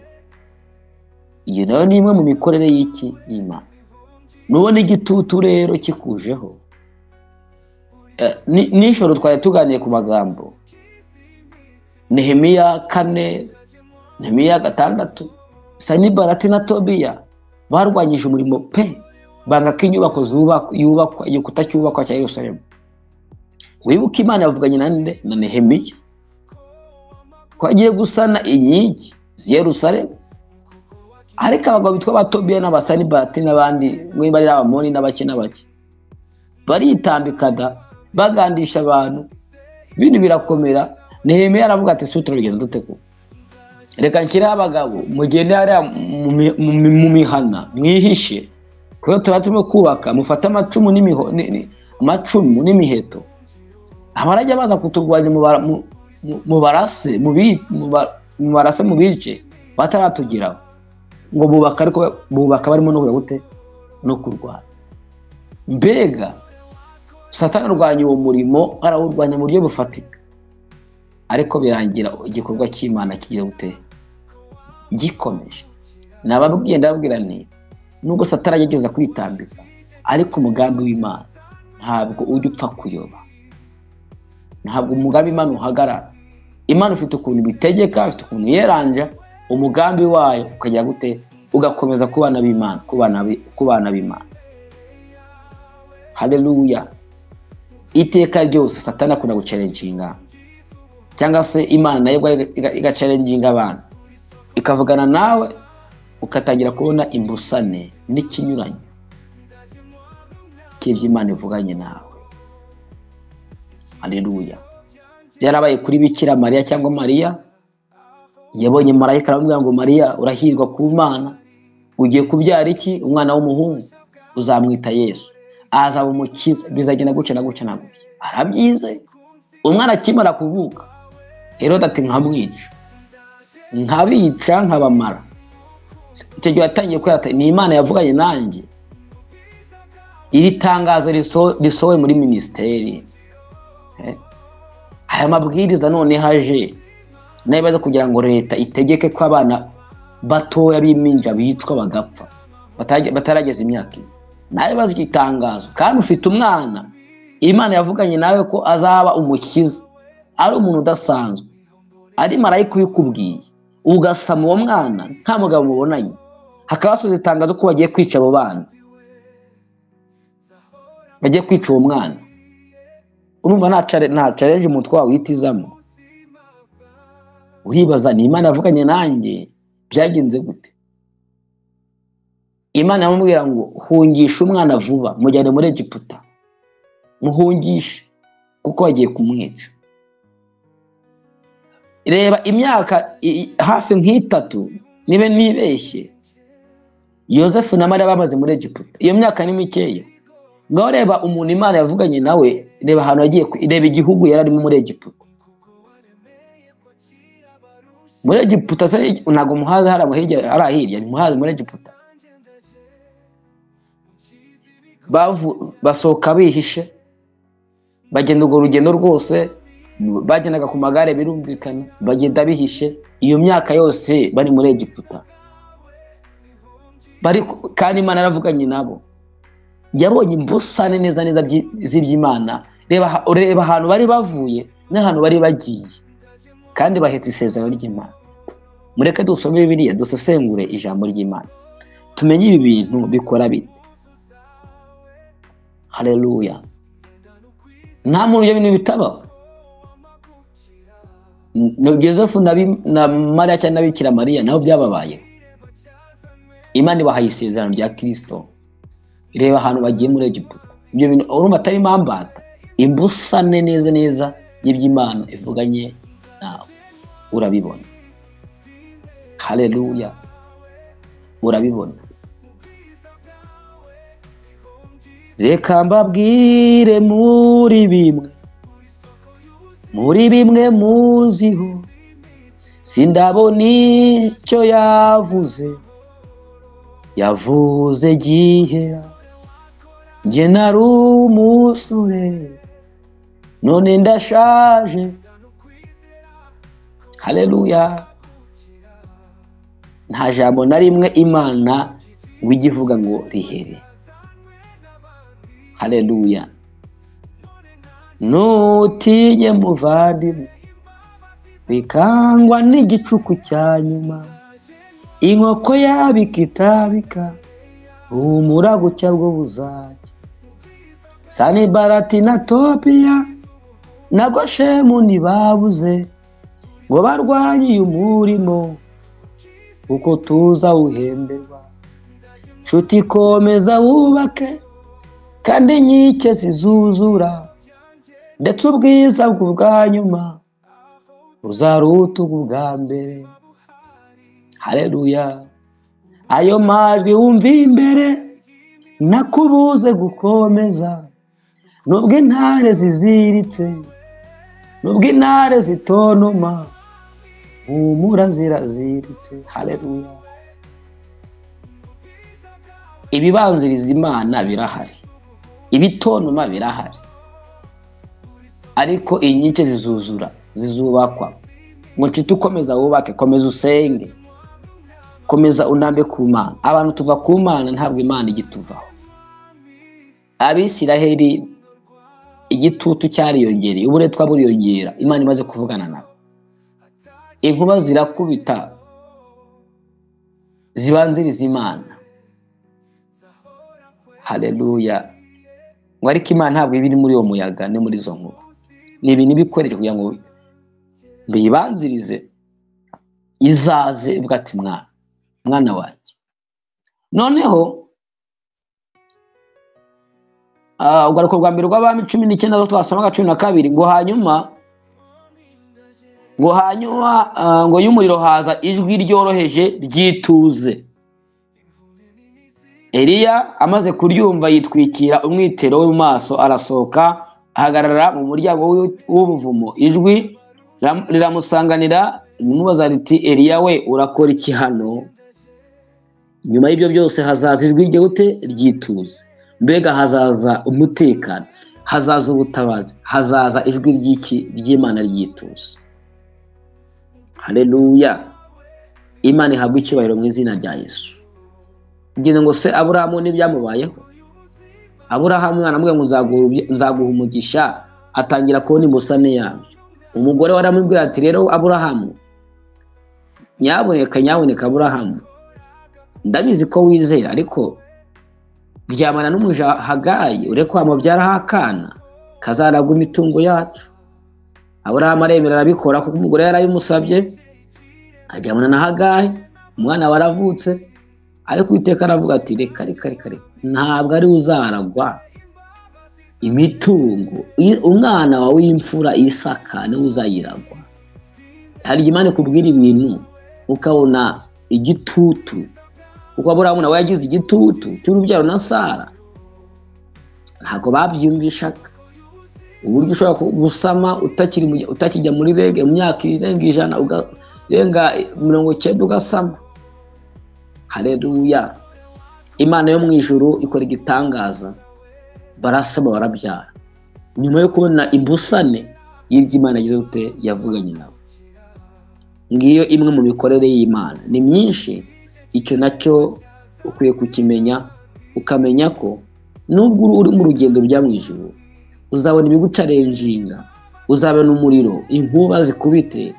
Iyo nayo ni imwe mu mikorere y'Imana. Nubona igitutu rero kikujeho, nijoro twari tuganiye ku magambo Nehemiya 4, Nehemiya 6, Sanibalati na Tobiya barwanyije umurimo pe, banga ko inyubako yubakwa, igikuta cyubakwa cya Yerusalemu. Wibuka Imana yavuganye na Nehemiya ko agiye gusana inkigi z'i Yerusalemu, ariko abagabo bitwa ba Tobiya n'Abasanibalati n'abandi mwe bari Abamoni n'abake baritambikada bagandisha abantu, ibintu birakomera. Nehemiya aravuga ati sutra rugendo duteko, reka nshyiraho abagabo mugende hariya mu mihana mwihishe, kuko turatume kubaka, mufate amacumu n'imiheto, abarajya baza kuturwanya mu barase mu bice bataratugeraho, ngo bubaka, ariko bubaka barimo no gute no kurwanya. Mbega Satani arwanya uwo murimo, arawurwanya mu buryo bufatika, ariko birangira igikorwa cy'Imana kigira gute gikomeje. Nababwiye ndababwira nti nubwo Satani yageza kwitambika, ariko umugambi w'Imana ntabwo ujya upfa kuyoba, ntabwo umugambi w'Imana uhagarara. Imana ufite ukuntu bitegeka, ufite ukuntu yeranja umugambi wayo ukajya gute ugakomeza kubana b'Imana, kubana b'Imana. Haleluya. Iteka ryose Satani akunda guchallenginga, cyangwa se Imana nayo igachallenginga abantu, ikavugana nawe ukatangira kubona imbusane n'ikinyuranyo cy'ibyo Imana ivuganye nawe. Haleluya. Byarabaye kuri Bikira Mariya, cyangwa Mariya yabonye marayika aramubwira ngo Mariya urahirwa ku Mana, ugiye kubyara iki? Umwana w'umuhungu, uzamwita Yesu, azaba umukiza, bizagenda gutya na gutya na gutya. Arabyize. Umwana akimara kuvuka, Herode ati nkamwica, nkabica, nkabamara. Icyo gihe yatangiye kwiyata, ni Imana yavuganye nanjye. Iri tangazo risohoye muri ministeri, aya mabwiriza none haje nabibaza kugira ngo leta itegeke ko abana batoya b'iminja bicwa bagapfa batarageza imyaka. Nabibaza igitangazo, kandi ufite umwana Imana yavuganye nawe ko azaba umukiza, ari umuntu udasanzwe, ari marayika ubikubwiye, ugasama uwo mwana nta mugabo mubonanye, hakabasoza itangazo ko bagiye kwica abo bana, bagiye kwica uwo mwana. Urumva nta challenge umutwe wawe witizamo. Uribaza, ni Imana yavuganye nanjye, byagenze gute? Imana yamubwira ngo hungisha umwana vuba, mujyane muri Egiputa, muhungishe kuko bagiye kumwica. Reba imyaka hafi nk'itatu nibe nibeshye, Yosefu na Mariya bamaze muri Egiputa. Iyo myaka ni mikeya. ngaho reba umuntu Imana yavuganye nawe, reba ahantu yagiye, reba igihugu yari arimo muri Egiputa. Muri Egiputa se ntago muhazi hirya muhazi muri Egiputa. Basohoka bihishe, bagenda urwo rugendo rwose, bagendaga ku magare birumvikana, bagenda bihishe iyo myaka yose bari muri Egiputa. Kandi Imana yaravuganye nabo, yabonye imbusane neza z'iby'Imana. Reba ahantu bari bavuye n'ahantu bari bagiye, kandi bahetse isezerano ry'Imana. Mureke dusome Bibiliya, dusesengure ijambo ry'Imana, tumenye ibi bintu bikora bite. Haleluya. Nta muntu ibyo bintu bitabaho. Yosefu na Mariya cyangwa na Bikira Mariya nabo byababaye. Imana ibahaye isezerano rya Kristo. Reba ahantu bagiye muri Egiputa. Ibyo bintu urumva atari mambata, imbusane neza y'iby'Imana ivuganye nawe, urabibona. Haleluya. Urabibona. Reka mbabwire muri bimwe muziho, sindabona icyo yavuze gihera. Njye nari umusore none ndashaje. Haleluya. Nta jambo na rimwe Imana wigivuga ngo rihere. Haleluya. Nutinye muvandimwe, bikangwa n'igicuku cya nyuma, inkoko yabika itabika, humura gucya bwo buzajya. Sanibalati na Tobiya na Goshemu ntibabuze ngo barwanye umurimo, uko tuza uhemberwa. Nshuti komeza wubake, kandi inkike zizuzura, ndetse ubwiza bw'ubwa nyuma buzaruta ubwa mbere. Haleluya. Ayo majwi wumva imbere nakubuze gukomeza, nubwo intare ziziritse, nubwo intare zitonoma, humura ziraziritse. Haleluya. Ibibanziriza Imana birahari, ibitonoma birahari, ariko inkike zizubakwa. Ngo nshuti ukomeza wubake, komeza usenge, komeza unambe ku Mana. Abantu tuva ku Mana, ntabwo Imana igituvaho. Abisiraheli igitutu cyariyongereye, uburetwa buriyongera, Imana imaze kuvugana nabo. Inkuba zirakubita zibanziriza Imana. Haleluya. Ngo ariko Imana ntabwo ibiri muri uwo muyaga no muri izo nkuba. Ni ibintu bikoresha kugira ngo bibanzirize, izaze ivuga ati mwana wanjye. Noneho ugaruka rwa mbere rw'Abami 19 twasomaga 12, ngo hanyuma ngo y'umuriro haza ijwi ryoroheje ryituze. Eliya amaze kuryumva yitwikira umwitero we mu maso, arasohoka ahagarara mu muryango w'ubuvumo. Ijwi riramusanganira rimubaza riti, Eliya we urakora iki hano? Nyuma y'ibyo byose hazaza ijwi ryituze. Mbega hazaza umutekano, hazaza ubutabazi, hazaza ijwi ry'Imana ryituze. Haleluya. Imana ihabwa icyubahiro mu izina rya Yesu. Ngira ngo se Aburahamu n'ibyamubayeho. Aburahamu aramubwira ngo nzaguha umugisha, atangira kubona imbusane yabyo. Umugore waramubwira ati, rero Aburahamu, nyaboneka Aburahamu, ndabizi ko wizera, ariko ryamana n'umuja Hagayi, ureko wamubyaraho akana kazaragwa imitungo yacu. Aburahamu aremera arabikora, kuko umugore yarabimusabye. Ajyamana na Hagayi, umwana waravutse, ariko Uwiteka aravuga ati, reka ntabwo ari uzaragwa imitungo, umwana wawe w'imfura Isaka niwe uzayiragwa. Hari Imana kubwira ibintu ukabona igitutu, kuko Aburahamu nawe yagize igitutu cy'urubyaro na Sara. ntabwo babyiyumvishaga uburyo ushobora gusama utakijya muri rege mu myaka irenga 100 urenga 90 ugasama. Haleluya. Imana yo mu ijuru ikora igitangaza, barasaba barabyara nyuma yo kubona imbusane y'ibyo Imana yagize gute yavuganye nabo. Ngiyo imwe mu mikorere y'Imana ni myinshi. Icyo nacyo ukwiye kukimenya, ukamenya ko nubwo uri mu rugendo rujya mu ijuru uzabona ibigucarenjinga, uzabona umuriro, inkuba zikubite,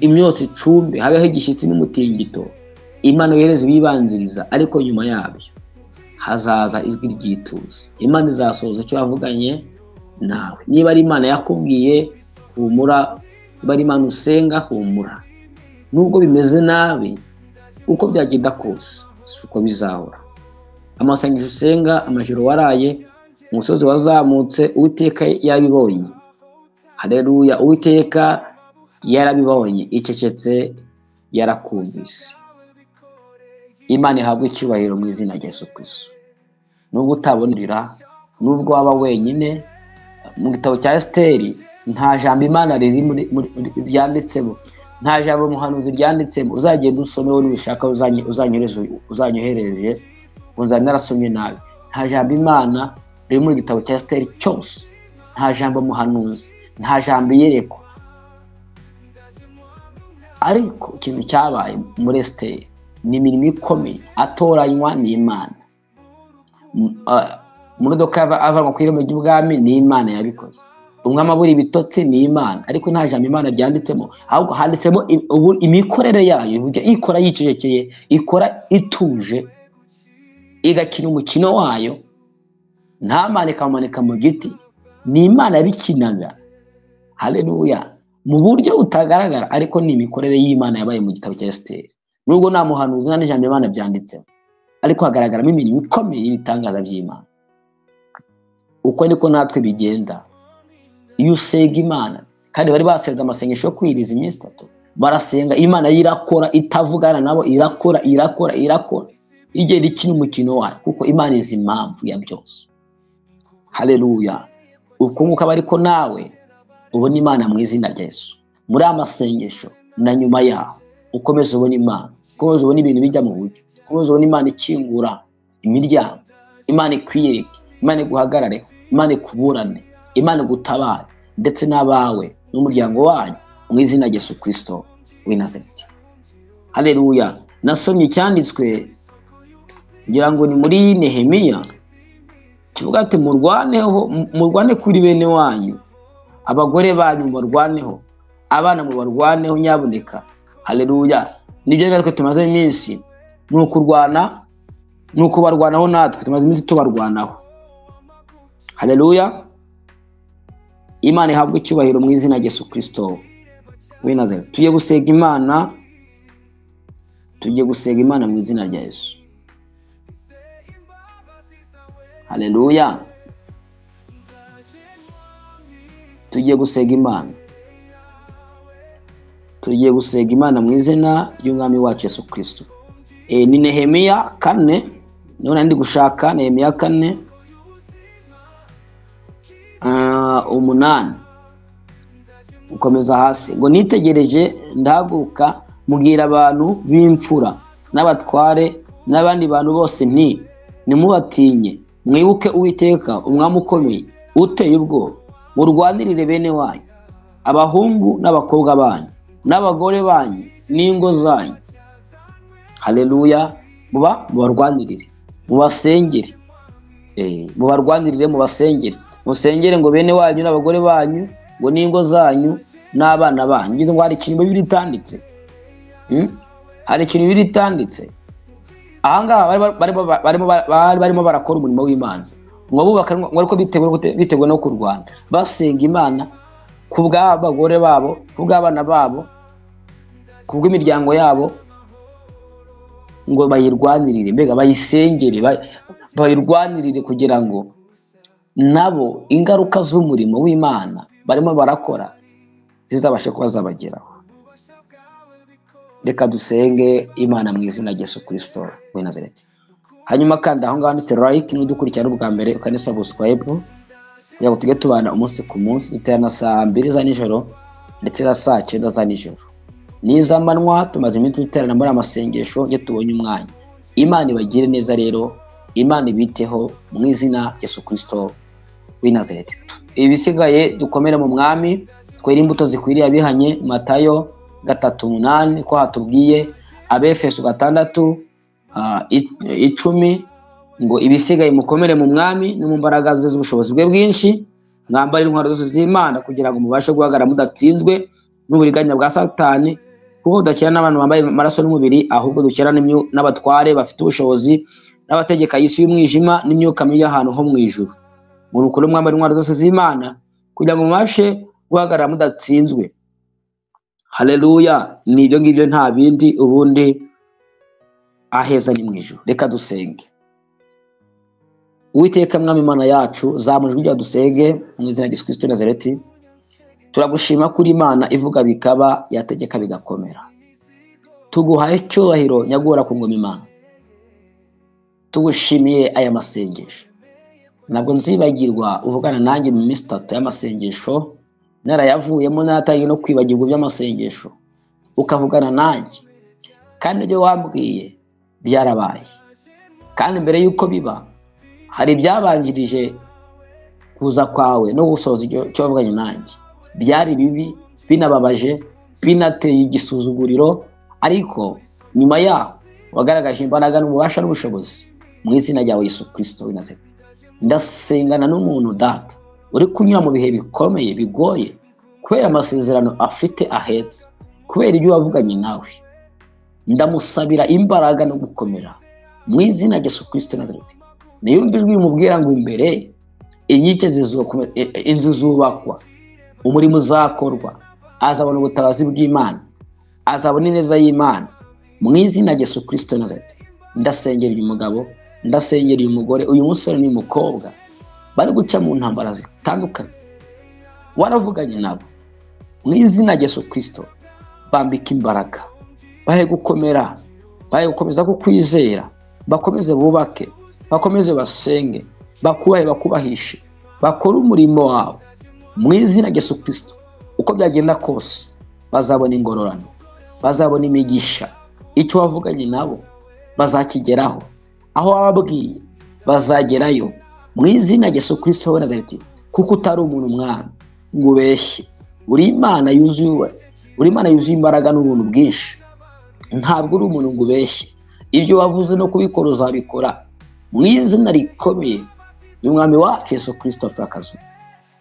imyotsi icumbe, habeho igishyitsi n'umutingito. Imana yohereza ibibanziriza, ariko nyuma yabyo hazaza ijwi ry'ituze. Imana izasohoza icyo yavuganye nawe. Niba ari Imana yakubwiye humura, niba ari Imana usenga humura. Nubwo bimeze nabi uko byagenda kose uko bizahora. Amasengesho usenga, amajoro waraye, umusozi wazamutse, Uwiteka yabibonye. Haleluya. Uwiteka yarabibonye, icecetse yarakumvise. Imana ihabwe icyubahiro mu izina rya Yesu Kristo. Nubwo utabonera, nubwo waba wenyine, mu gitabo cya Esiteri nta jambo Imana riri ryanditsemo, nta jambo umuhanuzi ryanditsemo. Uzagenda usomeho n'ubishaka uzanyohereje unzana narasomye nabi. Nta jambo Imana riri mu gitabo cya Esiteri cyose, nta jambo umuhanuzi, nta jambo iyerekwa. Ariko ikintu cyabaye muri Esiteri ni imirimo ikomeye, atoranywa n'Imana. Modoka avanwa ku irembo ry'ubwami ni Imana yabikoze. Umwami abura ibitotsi ni Imana, ariko nta jambo Imana ryanditsemo, ahubwo handitsemo imikorere yayo, ikora yicecekeye, ikora ituje, igakina umukino wayo. Nta Mana ikamumanika mu giti, ni Imana yabikinaga. Haleluya. Mu buryo butagaragara, ariko ni imikorere y'Imana yabaye mu gitabo cya Esiteri. Nubwo nta muhanuzi nta n'ijambo Imana byanditsemo, ariko hagaragaramo imirimo ikomeye y'ibitangaza by'Imana. Uko niko natwe bigenda. Iyo usenga Imana, kandi bari basenze amasengesho yo kwiriza iminsi 3, barasenga, Imana yirakora, itavugana nabo, irakora. Igenda ikina umukino wayo, kuko Imana izi impamvu ya byose. Haleluya. Uko nguko ariko nawe ubona Imana mu izina rya Yesu. Muri amasengesho na nyuma yaho ukomeza ubona Imana, ukomeza ubona ibintu bijya mu buryo, ukomeza ubona Imana ikingura imiryango, Imana ikwiyereke, Imana iguhagarareho, Imana ikuburane, Imana gutabara, ndetse n'abawe n'umuryango wanyu mu izina rya Yesu Kristo w'i Nazareti. Haleluya. Nasomye icyanditswe ngira ngo ni muri Nehemiya, kivuga ati murwane kuri bene wanyu, abagore banyu barwaneho, abana mu barwaneho nyaboneka. Haleluya. Nibyo natwe tumaze iminsi, nuko barwanaho, natwe tumaze iminsi tubarwanaho. Haleluya. Imana ihabwe icyubahiro mu izina rya Yesu Kristo w'i Nazareti. Tugiye gusenga Imana mu izina rya Yesu. Haleluya. Tugiye gusenga Imana mu izina ry'Umwami wacu Yesu Kristo. Ni Nehemiya 4, none ndi gushaka Nehemiya 4 8. Ukomeza hasi ngo nitegereje ndahaguruka mubwira abantu b'imfura n'abatware n'abandi bantu bose nti nimubatinye, mwibuke Uwiteka umwami ukomeye uteye ubwoba, murwanirire bene wanyu, abahungu n'abakobwa banyu n'abagore banyu n'ingo zanyu. Haleluya. Mubarwanirire, mubasengere, mubarwanirire, mubasengere, musengere ngo bene wanyu n'abagore banyu, ngo n'ingo zanyu n'abana banyu. Ngize ngo hari ikintu bibiri itanditse, hari ikintu bibiri itanditse. Ahangaha barimo barakora umurimo w'Imana, ngo bubaka, ngo ariko bitewe no kurwana, basenga Imana kubw'abagore babo, kubw'abana babo, kubw'imiryango yabo, ngo bayirwanirire, mbega bayisengere, bayirwanirire, kugira ngo nabo ingaruka z'umurimo w'Imana barimo barakora zizabashe kuba zabageraho. Reka dusenge Imana mu izina rya Yesu Kristo w'i Nazareti. hanyuma kandi aho ngaho handitse like n'udukurikirana ubwa mbere ukane subscribe kugira ngo tujye tubana umunsi ku munsi, duterana saa 2 za nijoro ndetse na saa 9 za nijoro n'iz'amanywa. Tumaze iminsi duterana muri amasengesho iyo tubonye umwanya. Imana ibagire neza rero, Imana ibiteho mu izina Yesu Kristo w'i Nazareti. Ibisigaye dukomere mu mwami, twere imbuto zikwiriye abihanye. Matayo 3:8 ko hatubwiye, Abefeso 6:10 ngo ibisigaye mukomere mu mwami no mu mbaraga ze z'ubushobozi bwe bwinshi, mwambare intwaro zose z'Imana kugira ngo mubashe guhagarara mudatsinzwe n'uburiganya bwa Satani, kuko udakira n'abantu bambaye amaraso n'umubiri, ahubwo dukira n'abatware bafite ubushobozi n'abategeka y'isi y'umwijima n'imyuka mibi y'ahantu ho mu ijuru. Mu rukuru mwambare intwaro zose z'Imana kugira ngo mubashe guhagarara mudatsinzwe. Haleluya. Ni ibyo ngibyo nta bindi, ubundi aheza ni mu ijuru. Reka dusenge. Uwiteka mwami Imana yacu, zamujwe ibyo dusenge mu izina rya Yesu Kristo Nazareti. Turagushima kuri Imana ivuga bikaba, yategeka bigakomera. Tuguhaye cyubahiro nyagora ku ngoma Imana. Tugushimiye aya masengesho. Ntabwo nzibagirwa uvugana nanjye mu minsi 3 y'amasengesho, narayavuyemo nataye no kwibagirwa by'amasengesho, ukavugana nanjye kandi ibyo wambwiye byarabaye. Kandi mbere yuko biba hari byabanjirije kuza kwawe no gusoza icyo wavuganye nanjye. Byari bibi, binababaje, binateye igisuzuguriro, ariko nyuma yaho wagaragaje imbaraga n'ububasha n'ubushobozi mu izina ryawe Yesu Kristo w'i Nazareti. Ndasengana n'umuntu data uri kunyura mu bihe bikomeye bigoye, kubera amasezerano afite ahetse, kubera ibyo wavuganye nawe. Ndamusabira imbaraga no gukomera mu izina rya Yesu Kristo Nazareti. Niyumva ijwi rimubwira ngo imbere inkike inzu zubakwa, umurimo uzakorwa, azabona ubutabazi bw'Imana, azabona ineza y'Imana mu izina rya Yesu Kristo Nazareti. Ndasengera uyu mugabo, ndasengera uyu mugore, uyu musore n'uyu mukobwa bari guca mu ntambara zitandukanye, waravuganye nabo mu izina rya Yesu Kristo. Bambika imbaraga, bahe gukomera, bahe gukomeza kukwizera, bakomeze bubake, bakomeze basenge, bakubahe, bakubahishe, bakora umurimo wawe mu izina rya Yesu Kristo. Uko byagenda kose bazabona ingororano, bazabona imigisha. Icyo wavuganye nabo bazakigeraho, aho wababwiye bazagerayo mu izina rya Yesu Kristo w'i Nazareti. Kuko utari umuntu mwami ngo ubeshye, uri Imana yuzuye, uri Imana yuzuye imbaraga n'ubuntu bwinshi. Ntabwo uri umuntu ngo ubeshye, ibyo wavuze no kubikora uzabikora mu izina rikomeye y'umwami wacu Yesu Kristo afakazo.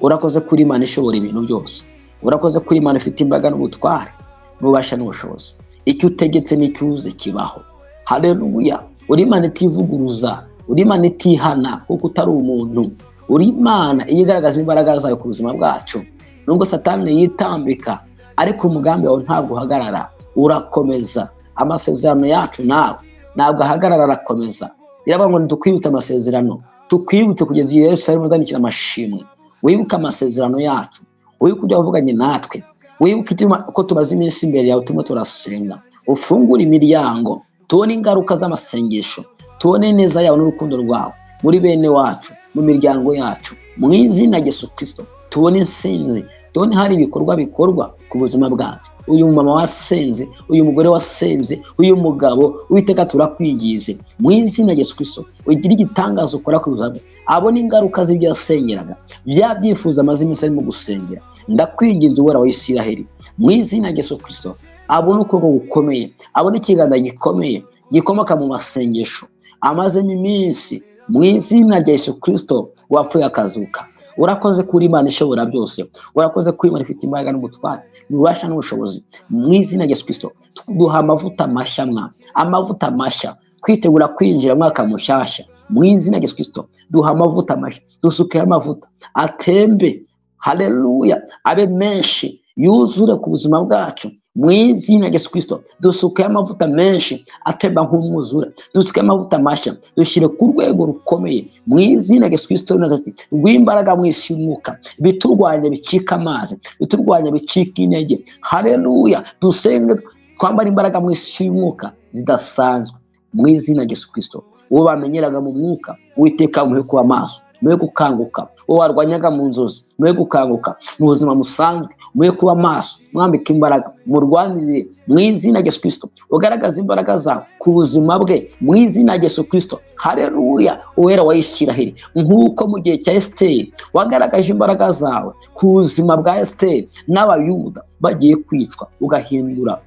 Urakoze kuri Imana ishobora ibintu byose, urakoze kuri Imana ifite imbaraga n'ubutware n'ububasha n'ubushobozi. Icyo utegetse n'icyuze kibaho. Haleluya. Uri Imana itivuguruza, uri Imana itihana, kuko utari umuntu. Uri Imana iyigaragaza imbaraga zawe ku buzima bwacu. Nubwo Satani yitambika, ariko umugambi wawe ntabwo uhagarara, urakomeza. Amasezerano yacu nawe ntabwo ahagarara, arakomeza. Biravuga ngo tukwibutse amasezerano, tukwibutse kugeza igihe Yesu arimo azanira amashimwe. Wibuke amasezerano yacu, wibuke ibyo wavuganye natwe, wibuke ko tumaze iminsi imbere yawe turimo turasenga. Ufungure imiryango, tubone ingaruka z'amasengesho, tubone neza yawe n'urukundo rwawe muri bene wacu, mu miryango yacu mu izina rya Yesu Kristo. Tubone insinzi, tubone hari ibikorwa bikorwa ku buzima bwacu. Uyu mama wasenze, uyu mugore wasenze, uyu mugabo, Uwiteka turakwigize mu izina rya Yesu Kristo. Ugira igitangazo ukora ku buzima, abone ingaruka z'ibyo yasengeraga, bya byifuza amaze iminsi arimo gusengera. Ndakwinginze Uwera wa Isiraheli mu izina rya Yesu Kristo, abone ukuboko gukomeye, abone ikiganza gikomeye gikomoka mu masengesho amazemo iminsi mu izina rya Yesu Kristo wapfuye akazuka. Urakoze kuri Imana ishobora byose, urakoze kuri Imana ifite imbaraga n'ubutware n'ububasha n'ubushobozi mu izina rya Yesu Kristo. Duha amavuta mashya mwa, amavuta mashya, kwitegura kwinjira mwaka mushyashya mu izina rya Yesu Kristo. Duha amavuta mashya, dusuke amavuta atembe, haleluya, abe menshi, yuzure ku buzima bwacu mu izina rya Yesu Kristo. Dusuke amavuta menshi atemba nk'umwuzure, dusuke amavuta mashya, dushyire ku rwego rukomeye mu izina rya Yesu Kristo Nazareti. Rw'imbaraga mu isi y'umwuka, biturwanya bicika amazi, biturwanya bicika intege. Haleluya. Dusenge twambara imbaraga mu isi y'umwuka zidasanzwe mu izina rya Yesu Kristo. uwo bamenyeraga mu mwuka, Uwiteka muhe kuba maso, muhe gukanguka, uwo warwanyaga mu nzozi muhe gukanguka, mu buzima musanzwe muhe kuba maso, mwambike imbaraga, murwanirire mu izina rya Yesu Kristo, ugaragaza imbaraga zawe ku buzima bwe mu izina rya Yesu Kristo. Haleluya. Uwera wa Isiraheli, nk'uko mu gihe cya Esiteri wagaragaje imbaraga zawe ku buzima bwa Esiteri n'Abayuda bagiye kwicwa, ugahindura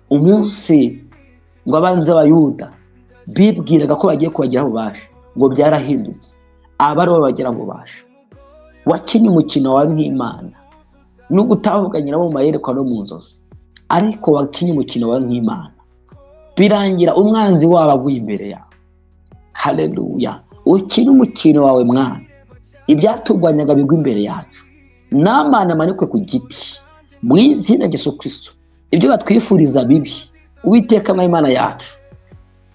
umunsi ngo abanze Abayuda bibwiraga ko bagiye kubageraho ububasha, ngo byarahindutse aba ari bo bagera mu bubasha. Wakinnye umukino wawe nk'Imana, nubwo utavuganye nabo mu mayerekwa no mu nzozi, ariko wakinnye umukino wawe nk'Imana, birangira umwanzi wabo aguye imbere yawe. Haleluya. Ukina umukino wawe mwana, ibyaturwanyaga bigwa imbere yacu, n'Amana amanikwe ku giti mu izina rya Yesu Kristo. Ibyo batwifuriza bibi, Uwiteka Imana yacu,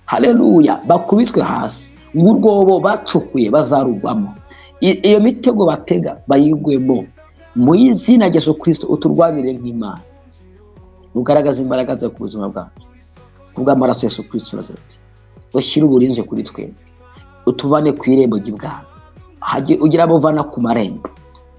haleluya, bakubitwe hasi, ngurwobo bacukuye bazarugwamo, iyo mitego batega bayigwemo mu izina rya Yesu Kristo. Uturwanire nk'Imana, ugaragaza imbaraga zawe ku buzima bwacu kubw'amaraso ya Yesu Kristo Nazareti. Ushyire uburinzi kuri twebwe, utuvane ku irembo ry'ibwami, ugira abuvana ku marembo,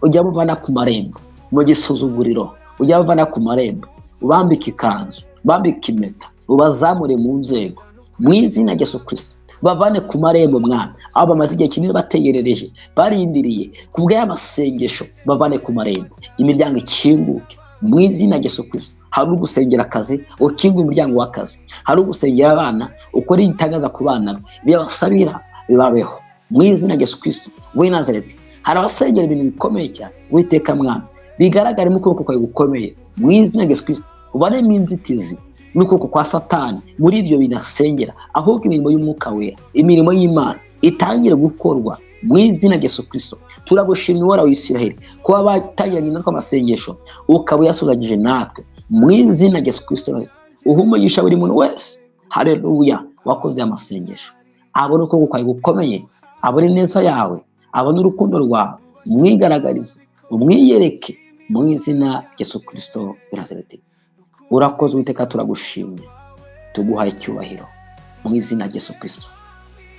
ugira abuvana ku marembo mu gisuzuguriro, ugira abuvana ku marembo, ubambike ikanzu, ubambike impeta, ubazamure mu nzego mu izina rya Yesu Kristo. Bavane ku marembo mwana, abo bamaze igihe kinini bategerereje barindiriye kubw'amasengesho, bavane ku marembo, imiryango ikinguke mu izina rya Yesu Kristo. Hari ugusengera akazi, ukinga umuryango w'akazi, hari ugusengera abana, ukora igitangaza ku bana, ibyo basabira bibabeho mu izina rya Yesu Kristo w'i Nazareti. Hari abasengera ibintu bikomeye cyane, Uwiteka mwana, bigaragare mu kuboko kwawe gukomeye mu izina rya Yesu Kristo. Uvanemo inzitizi n'ukuboko kwa Satani muri ibyo binasengera, ahubwo imirimo y'Umwuka Wera, imirimo y'Imana itangire gukorwa mu izina rya Yesu Kristo. Turagushimira Uwera wa Isiraheli kuba batangiranye natwe amasengesho, ukaba uyasuzagije natwe mu izina rya Yesu Kristo. Uhumugisha buri muntu wese, haleluya, wakoze amasengesho, abone ukuboko kwawe gukomeye, abone neza yawe, abone urukundo rwawe, umwigaragarize, umwiyereke mu izina rya Yesu Kristo w'i Nazareti. Urakoze Uwiteka, turagushimye, tuguhaye icyubahiro mu izina rya Yesu Kristo.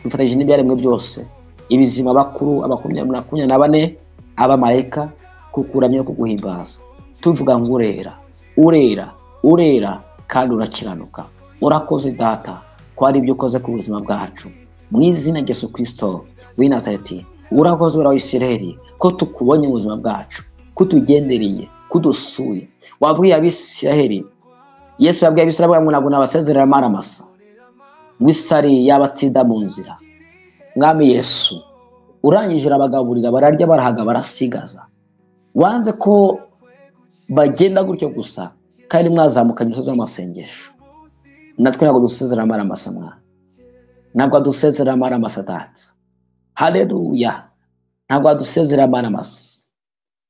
Dufatanyije n'ibyaremwe byose, ibizima, bakuru, abakumyabiri na bane, abamarayika, kukuramya no kuguhimbaza, tuvuga ngo urera, urera, urera kandi urakiranuka. Urakoze Data ko hari ibyo ukoze ku buzima bwacu mu izina rya Yesu Kristo w'i Nazareti. Urakoze Uwera wa Isiraheli ko tukubonye mu buzima bwacu, kutugendereye, kudusuye. Wabwiye Abisiraheli, Yesu yabwiye Abisiraheli ngo ntabwo nabasezerera amaramasa, ngo isari yabatsinda mu nzira. Mwami Yesu, urangije urabagaburira, bararya, barahaga, barasigaza. Wanze ko bagenda gutyo gusa, kandi mwazamukanye umusozi w'amasengesho. Natwe ntabwo dusezerera amaramasa mwana, ntabwo dusezerera amaramasa Data. Haleluya. Ntabwo dusezerera amaramasa,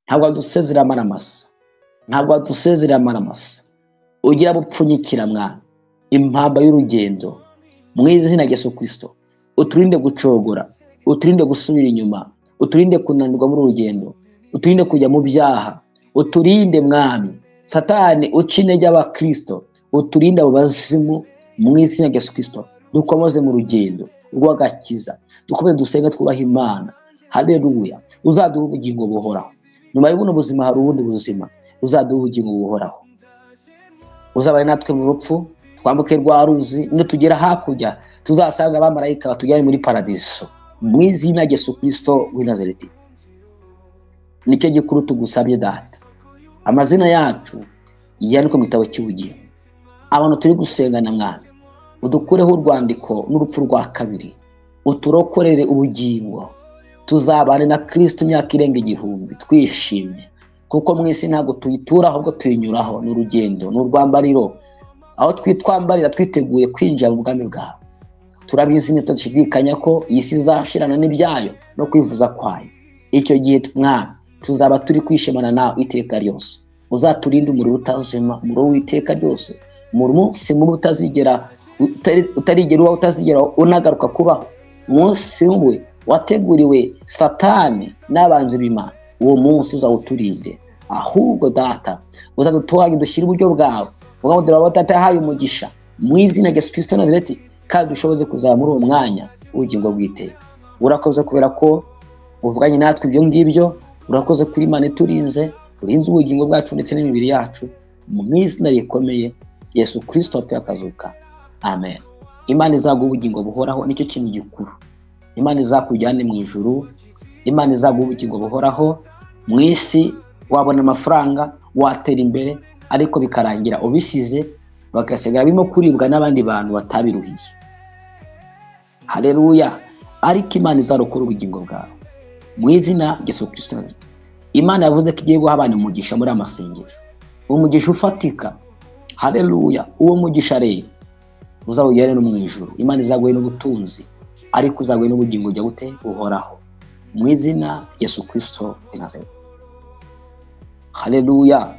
ntabwo dusezerera amaramasa, ntabwo dusezerera amaramasa. Ugira bupfunyikira mwana impamba y'urugendo mu izina rya Yesu Kristo. Uturinde gucogora, uturinde gusubira inyuma, uturinde kunanirwa muri urugendo, uturinde kujya mu byaha, uturinde mwami Satani uca intege abakristo, uturinde abo bazimu mu izina rya Yesu Kristo. Dukomeze mu rugendo rw'agakiza, dukomeze dusenge, twubaha Imana. Haleluya. Uzaduha ubugingo buhoraho, nyuma y'ubuno buzima hari ubundi buzima. Uzaduha ubugingo buhoraho, uzabane natwe mu rupfu, twambuke rwa ruzi, nitugera hakurya tuzasanga abamarayika batujyane muri paradiso mu izina rya Yesu Kristo w'i Nazareti. Nicyo gikuru tugusabye Data, amazina yacu yandikwe mu gitabo cy'ubugingo. Abantu turi gusengana mwana, udukureho urwandiko n'urupfu rwa kabiri, uturokorere ubugingo, tuzabane na Kristo imyaka irenga 1000 twishimye, kuko mu isi ntabwo tuyitura ahubwo tuyinyuraho. N'urugendo, n'urwambariro, aho twitwambarira twiteguye kwinjira mu bwami bwawe. Turabizi ntitudashidikanya ko iyi si izashirana n'ibyayo no kwivuza kwayo. Icyo gihe mwana tuzaba turi kwishimana nawe iteka ryose. Uzaturinde umuriro utazima, umuriro w'iteka ryose, mu munsi mubi utazigera utazigera unagaruka kubaho, umunsi we wateguriwe Satani n'abanzi b'Imana. Uwo munsi uzawuturinde, ahubwo Data uzadutohaye dushyira uburyo bwawe, ugaho Data yahaye umugisha mu izina rya Yesu Kristo Nazareti. kandi dushoboze kuzaba muri uwo mwanya w'ubugingo bw'iteka. Urakoze kubera ko uvuganye natwe ibyo ngibyo, urakoze kuri Imana iturinze, urinze ubugingo bwacu ndetse n'imibiri yacu, mu izina rikomeye Yesu Kristo wapfuye akazuka. Amen. Imana izaguha ubugingo buhoraho, nicyo kintu gikuru. Imana izakujyane mu ijuru, Imana izaguha ubugingo buhoraho. Mu isi wabona amafaranga, watera imbere, ariko bikarangira ubisize, bagasigara birimo kuribwa n'abandi bantu batabiruhiye. Haleluya. Ariko Imana izarokora ubugingo bwawe mu izina Yesu Kristo. Imana yavuze ko igiye guha abantu umugisha muri amasengesho, umugisha ufatika. Haleluya. Uwo mugisha rero uzawugere no mu ijuru. Imana izaguhe n'ubutunzi, ariko uzaguhe n'ubugingo ujya gute buhoraho mu izina Yesu Kristo w'i Nazareti. Haleluya.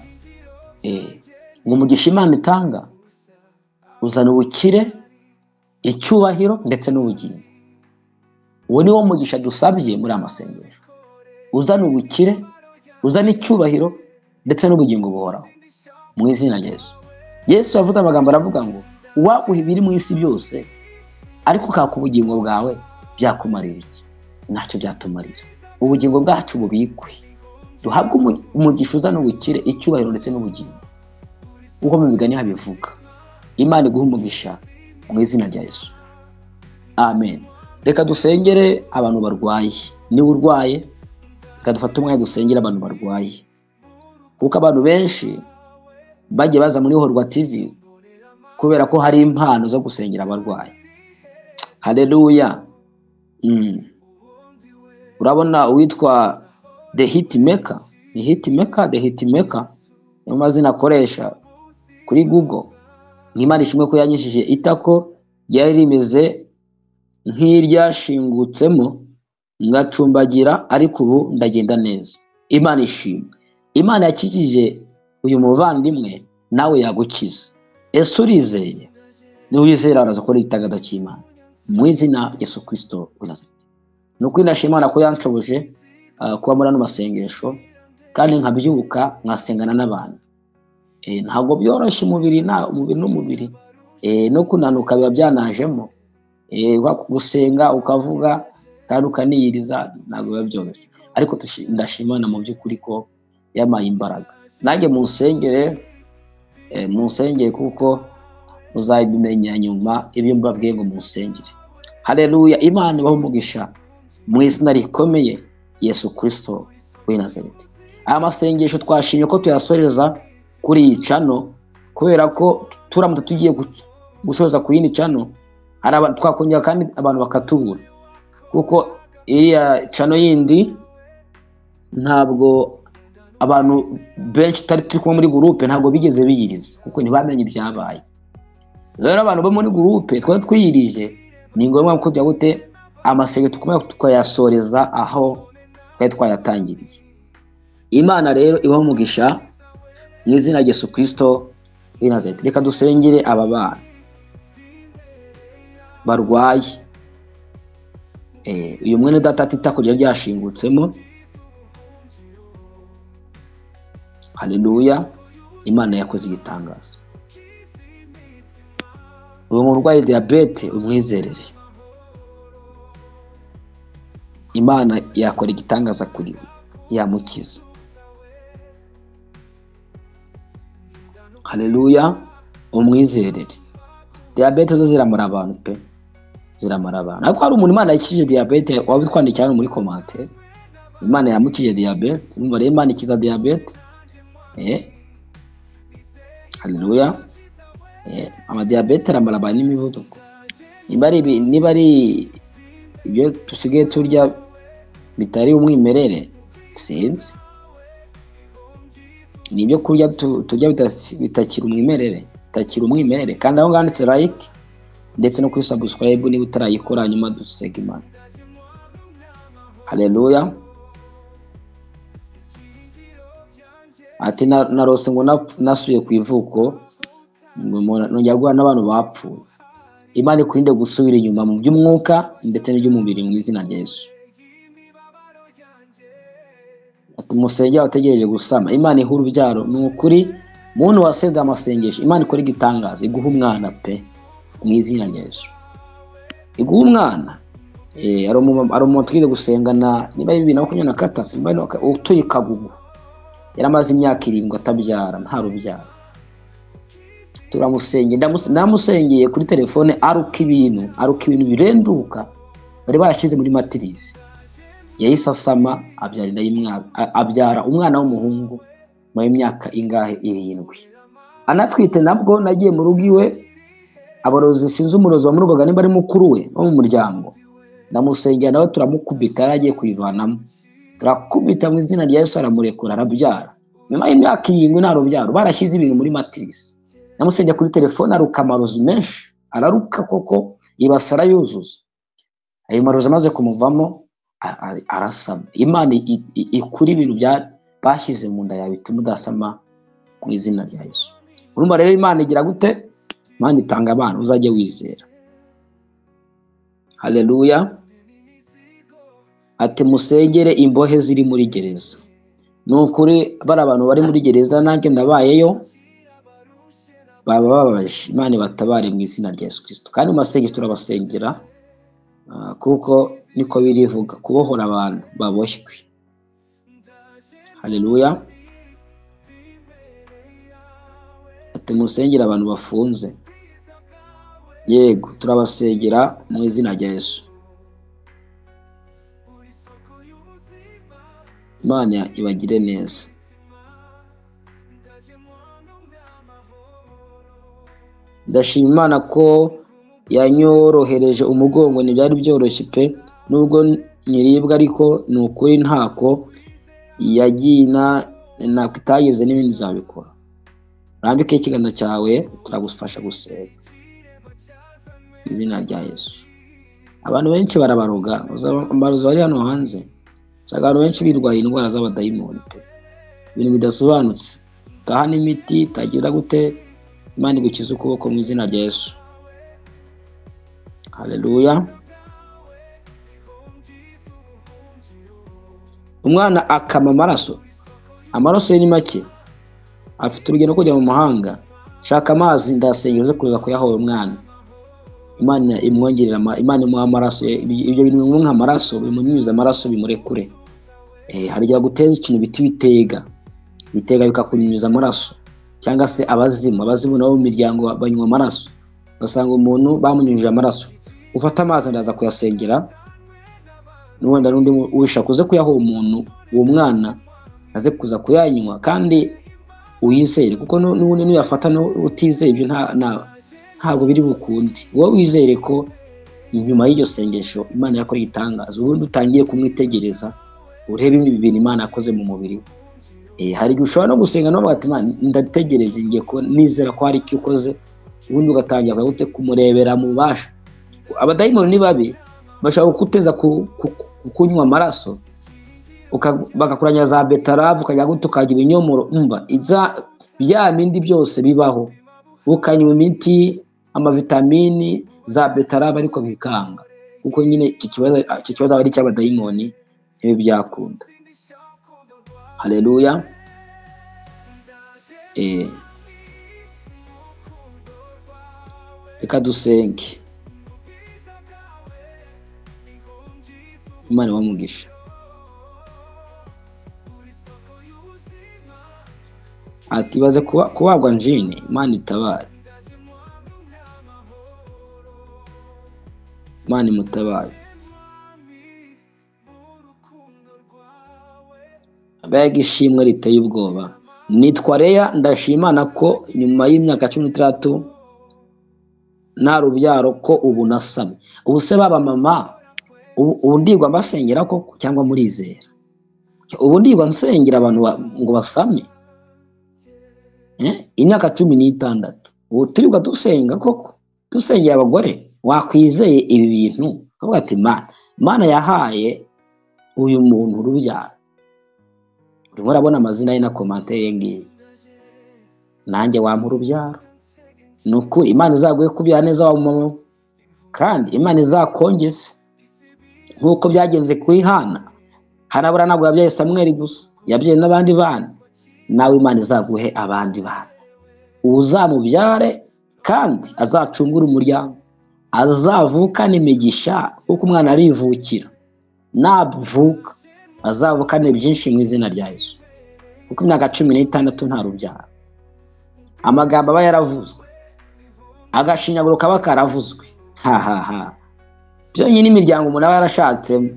Ngo umugisha Imana itanga uzana ubukire, icyubahiro ndetse n'ubugingo. Uwo ni wo mugisha dusabye muri amasengesho. Uzana ubukire, uzana icyubahiro ndetse n'ubugingo buhoraho mu izina rya Yesu. Yesu yavuze amagambo aravuga ngo uwaguha ibiri mu isi byose ariko ukaka ubugingo bwawe byakumarira iki? Ntacyo byatumarira. Ubugingo bwacu bubikwe, duhabwe umugisha uzana ubukire, icyubahiro ndetse n'ubugingo, uko mu migani habivuga. Imana iguha umugisha mu izina rya Yesu. Amen. Reka dusengere abantu barwaye. Niba urwaye, reka dufate umwanya dusengere abantu barwaye, kuko abantu benshi bagiye baza muri Horwa TV kubera ko hari impano zo gusengera abarwayi. Haleluya. Urabona uwitwa The Hitmaker, ni Hitmaker, The Hitmaker niyo mazina akoresha kuri Google. Imana ishimwe ko yanyishije itako ryari rimeze nk'iryashingutsemo ngacumbagira, ariko ubu ndagenda neza. Imana ishimwe. Imana yakijije uyu muvandimwe, nawe yagukiza. Ese urizeye? Ni wizera araza ko itangaza cy'Imana mu izina Yesu Kristo w'i Nazareti. Nuko ndashimana ko yanshoboje kuba muri ano masengesho, kandi nkabyuka nkasengana n'abantu. Ntabwo byoroshye umubiri n'umubiri, no kunanuka biba byanajemo. Gusenga ukavuga kandi ukaniyiriza ntabwo biba byoroshye, ariko ndashimana mu by'ukuri ko yamaye imbaraga. Nanjye munsengere kuko uzabimenya nyuma ibyo mbabwiye ngo munsengere. Haleluya. Imana ibahe umugisha mu izina rikomeye Yesu Kristo w'i Nazareti. Aya masengesho twashimye ko tuyasoreza kuri iyi channel, kubera ko turamutse tugiye gusoza ku yindi channel hari abantu twakongera kandi abantu bakatubura, kuko iya channel yindi ntabwo abantu benshi turi kumwe muri groupe ntabwo bigeze biyiriza, kuko ntibamenye ibyabaye. Rero abantu bo muri groupe twari twiyirije, ni ngombwa ko byagute amasengesho tukomeye tukayasoreza aho twari twayatangiriye. Imana rero ibaho umugisha mu izina rya Yesu Kristo w'i Nazareti. Reka dusengere aba bana barwaye. Uyu mwene data itako ryashingutsemo. Haleluya. Imana yakoze igitangaza. Uwo murwayi diabete umwizerere, Imana yakora igitangaza kuri we, yamukiza. Haleluya. Umwizerere. Diabete zo ziramara abantu pe, ziramara abantu. Ariko hari umuntu Imana yakije diabete, wabitwandikiye hano muri commentaire. Imana yamukije diabete, numva rero Imana ikiza diabete. Haleluya. Ama diabete aramara abantu n'imivuduko. Niba ari ibyo tusigaye turya bitari umwimerere, sinzi. Ni ibyo kurya turya bitakira umwimerere, kandi aho nganditse like ndetse no kuri subscribe niba utarayikora, nyuma dusega Imana. Haleluya. Ati narose ngo nasuye ku ivuko, nongera guhura n'abantu bapfuye. Imana ikurinde gusubira inyuma mu by'umwuka ndetse n'iby'umubiri mu izina rya Yesu. Ati musengera wategereje gusama, Imana iha urubyaro. Ni ukuri muntu wasenze amasengesho, Imana ikora igitangaza, iguha umwana pe mu izina rya Yesu. iguha umwana. Ari umuntu twize gusengana niba ari 2023 utuye Kagugu, yaramaze imyaka 7 atabyara, nta rubyaro. Namusengeye kuri telefone aruka ibintu birenduka bari barashyize muri matrice. Yahise asama abyara umwana w'umuhungu mu myaka ingahe 7. Anatwite nabwo nagiye mu rugo iwe, abarozi sinzi umurozi wa murugaga nimba ari mukuru we wo mu muryango, ndamusengera nawe turamukubita, yaragiye kuyivanamo, turakubita mu izina rya Yesu aramurekura arabyara. Nyuma y'imyaka 7 nta rubyaro, barashyize ibintu muri matrice. Namusengera kuri telefone aruka amarozi menshi, araruka koko ibasara yuzuza. Ayo marozi amaze kumuvamo arasama. Imana ikuri ibintu bashyize mu nda yawe bituma udasama mu izina rya Yesu. Urumva rero Imana igira gute? Imana itanga abana uzajye wizera. Haleluya. Ati musengere imbohe ziri muri gereza. Nukuri bari abantu bari muri gereza, nanjye ndabayeyo, baba babaje. Imana ibatabare mu izina rya Yesu Kristo. Kandi masenge turabasengera kuko niko birivuga, kubohora abantu baboshywe. Haleluya. Ati musengera abantu bafunze. Yego turabasengera mu izina rya Yesu. Imana ibagire neza. Ndashima Imana ko yanyorohereje umugongo, ntibyari byoroshye pe, nubwo nyiribwa ariko ni ukuri ntako yagiye nakwitageze n'ibindi zabikora. Rambike ikiganza cyawe turagufasha gusenga izina rya Yesu. Abantu benshi barabaroga, amarozi bari hano hanze, abantu benshi birwaye indwara z'abadayimoni pe, ibintu bidasobanutse. Tahana imiti tagira gute, Imana igukiza ukuboko mu izina rya Yesu. Haleluya. Umwana akama amaraso ye ni make, afite urugendo kujya mu mahanga, shaka amazi ndasengera zo kuza kuyahora umwana. Imana imwongerera Imana imuha amaraso, ibyo bintu nk'amaraso amaraso bimunyuza amaraso bimurekure. Harya guteza ikintu biti bitega bikakunyuza amaraso, cyangwa se abazimu nabo mu miryango banywa amaraso, basanga umuntu bamunyujije amaraso. Ufata amazi ndaza kuyasengera, n'uwenda n'undi wisha kuze kuyaho umuntu, uwo mwana aze kuza kuyanywa kandi uyizere, kuko n'ubundi nuyafata utizeye ibyo ntabwo biri bukundi. Wowe wizere ko inyuma y'iryo sengesho Imana yakora igitangaza, ubundi utangiye kumwitegereza urebe ibintu Imana yakoze mu mubiri. Hari igihe ushobora no gusenga no bati Imana ndategereje ngiye ko nizera ko hari icyo ukoze, ubundi ugatangira gute kumurebera mu bubasha. Abadayimoni ni babi, bashaka kuguteza kunywa amaraso, bakakuranya za betaravu, ukajya gute ukajya ibinyomoro, umva bya bindi byose bibaho, ukanywa imiti amavitamini za betaravu ariko bikanga, kuko nyine iki kibazo ari cy'abadayimoni ibi byakunda. Haleluya. Reka dusenge. Imana wamugisha. Ati baze kubagwa njini, Imana itabare. Imana imutabare. Abega ishimwe riteye ubwoba. Nitwa Leya, ndashimana ko nyuma y'imyaka 13 nta rubyaro ko ubu nasamye. Ubu se baba mama, ubu ndigwa mbasengera ko cyangwa murizera? Ubu ndigwa nsengera abantu ngo basamye? Imyaka 16 ubu turibwa dusenga koko, dusengera abagore. Wakwizeye ibi bintu kavuga ati Imana yahaye uyu muntu urubyaro. Urimo urabona amazina ye na commentaire ngiye, nanjye wampa urubyaro. Nukuri Imana izaguye kubyara neza wa mama, kandi Imana izakongeze nkuko byagenze kuri Hana. Harabura nabwo yabyaye Samuel gusa, yabyaye n'abandi bana. Nawe Imana izaguhe abandi bana, uzamubyare kandi azacungura umuryango. azavukane imigisha kuko umwana arivukira, navuka azavukane byinshi mu izina rya Yesu, kuko imyaka 16 nta rubyaro. Amagambo aba yaravuzwe, agashinyaguro kaba karavuzwe, byonyine imiryango umuntu aba yarashatsemo,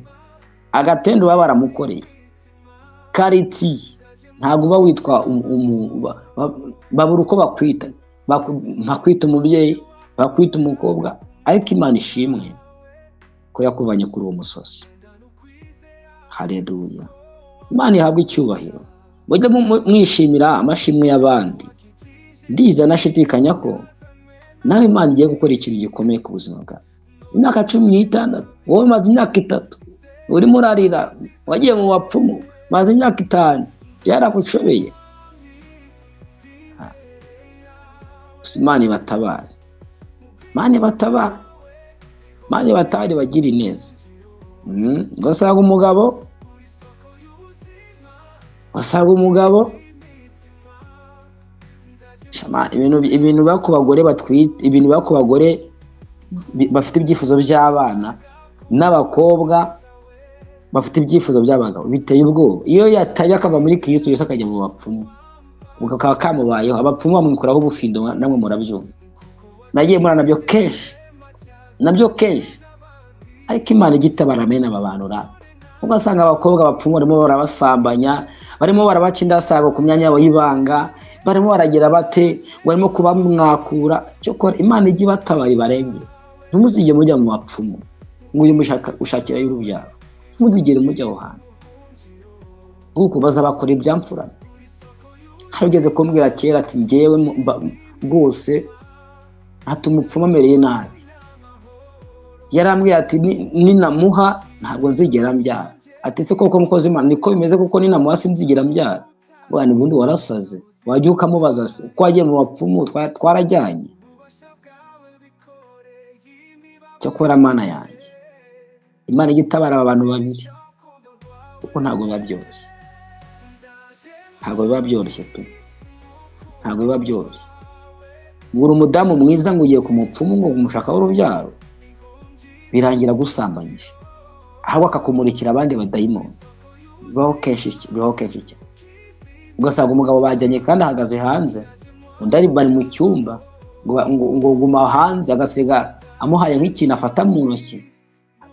agatendo baba baramukoreye, kariti ntabwo uba witwa babura uko bakwita, bakwita umubyeyi, bakwita umukobwa, ariko Imana ishimwe ko yakuvanye kuri uwo musozi. Haleluya. Imana ihabwa icyubahiro. Mujye mwishimira amashimwe y'abandi. Ndiza nashidikanya ko nawe Imana igiye gukora ikintu gikomeye ku buzima bwawe. Imyaka 16, wowe maze imyaka 3 urimo urarira, wagiye mu bapfumu, maze imyaka 5 byarakushobeye. Imana ibatabare, Imana ibatabare, Imana ibatari bagira ineza. Ugasanga umugabo shama ibintu bakubagore batwite, ibintu bakubagore bafite ibyifuzo by'abana n'abakobwa bafite ibyifuzo by'abagabo, biteye ubwoba. Iyo yataye akava muri Kristo Yesu akajya mu bapfumu, ukakaba kamubayeho, abapfumu bamwikuraho ubufindo, namwe murabyumva. Nagiye muri nabyo kenshi, ariko Imana igitabara mena abantu rata. Ugasanga abakobwa bapfumu barimo barabasambanya, barimo barabaca indasago ku myanya yabo y'ibanga, barimo baragira bate, barimo kubamwakura. Cyokora Imana igi batabari barenge. Ntumuzige mujya mu bapfumu, nguye ushakira y'urubyaro, ntumuzigere mujya aho hantu, kuko bazabakora ibyamfura. Harugeze kumbwira kera ati ngewe rwose atumupfumu amereye nabi. Yarambwiye ati ninamuha ntabwo nzigera mbyara. Ati se koko mukozi Imana niko bimeze, kuko ninamuha sinzigera mbyara. Bwana ubundi warasaze, wajya ukamubaza se ko agiye mu bapfumu twarajyanye. Cyokora Mana yanjye, Imana igitabara abantu babiri, kuko ntabwo biba byoroshye, ntabwo biba byoroshye pe, ntabwo biba byoroshye. Ngura umudamu mwiza ngo ugiye kumupfumu ngo umushaka w'urubyaro, birangira gusambanyisha, aho akakumurikira abandi badayimoni. Bibaho kenshi. Ugasanga umugabo bajyanye kandi ahagaze hanze, undi ari bari mu cyumba ngo guma hanze, agasiga amuhaye nk'ikintu afata mu ntoki,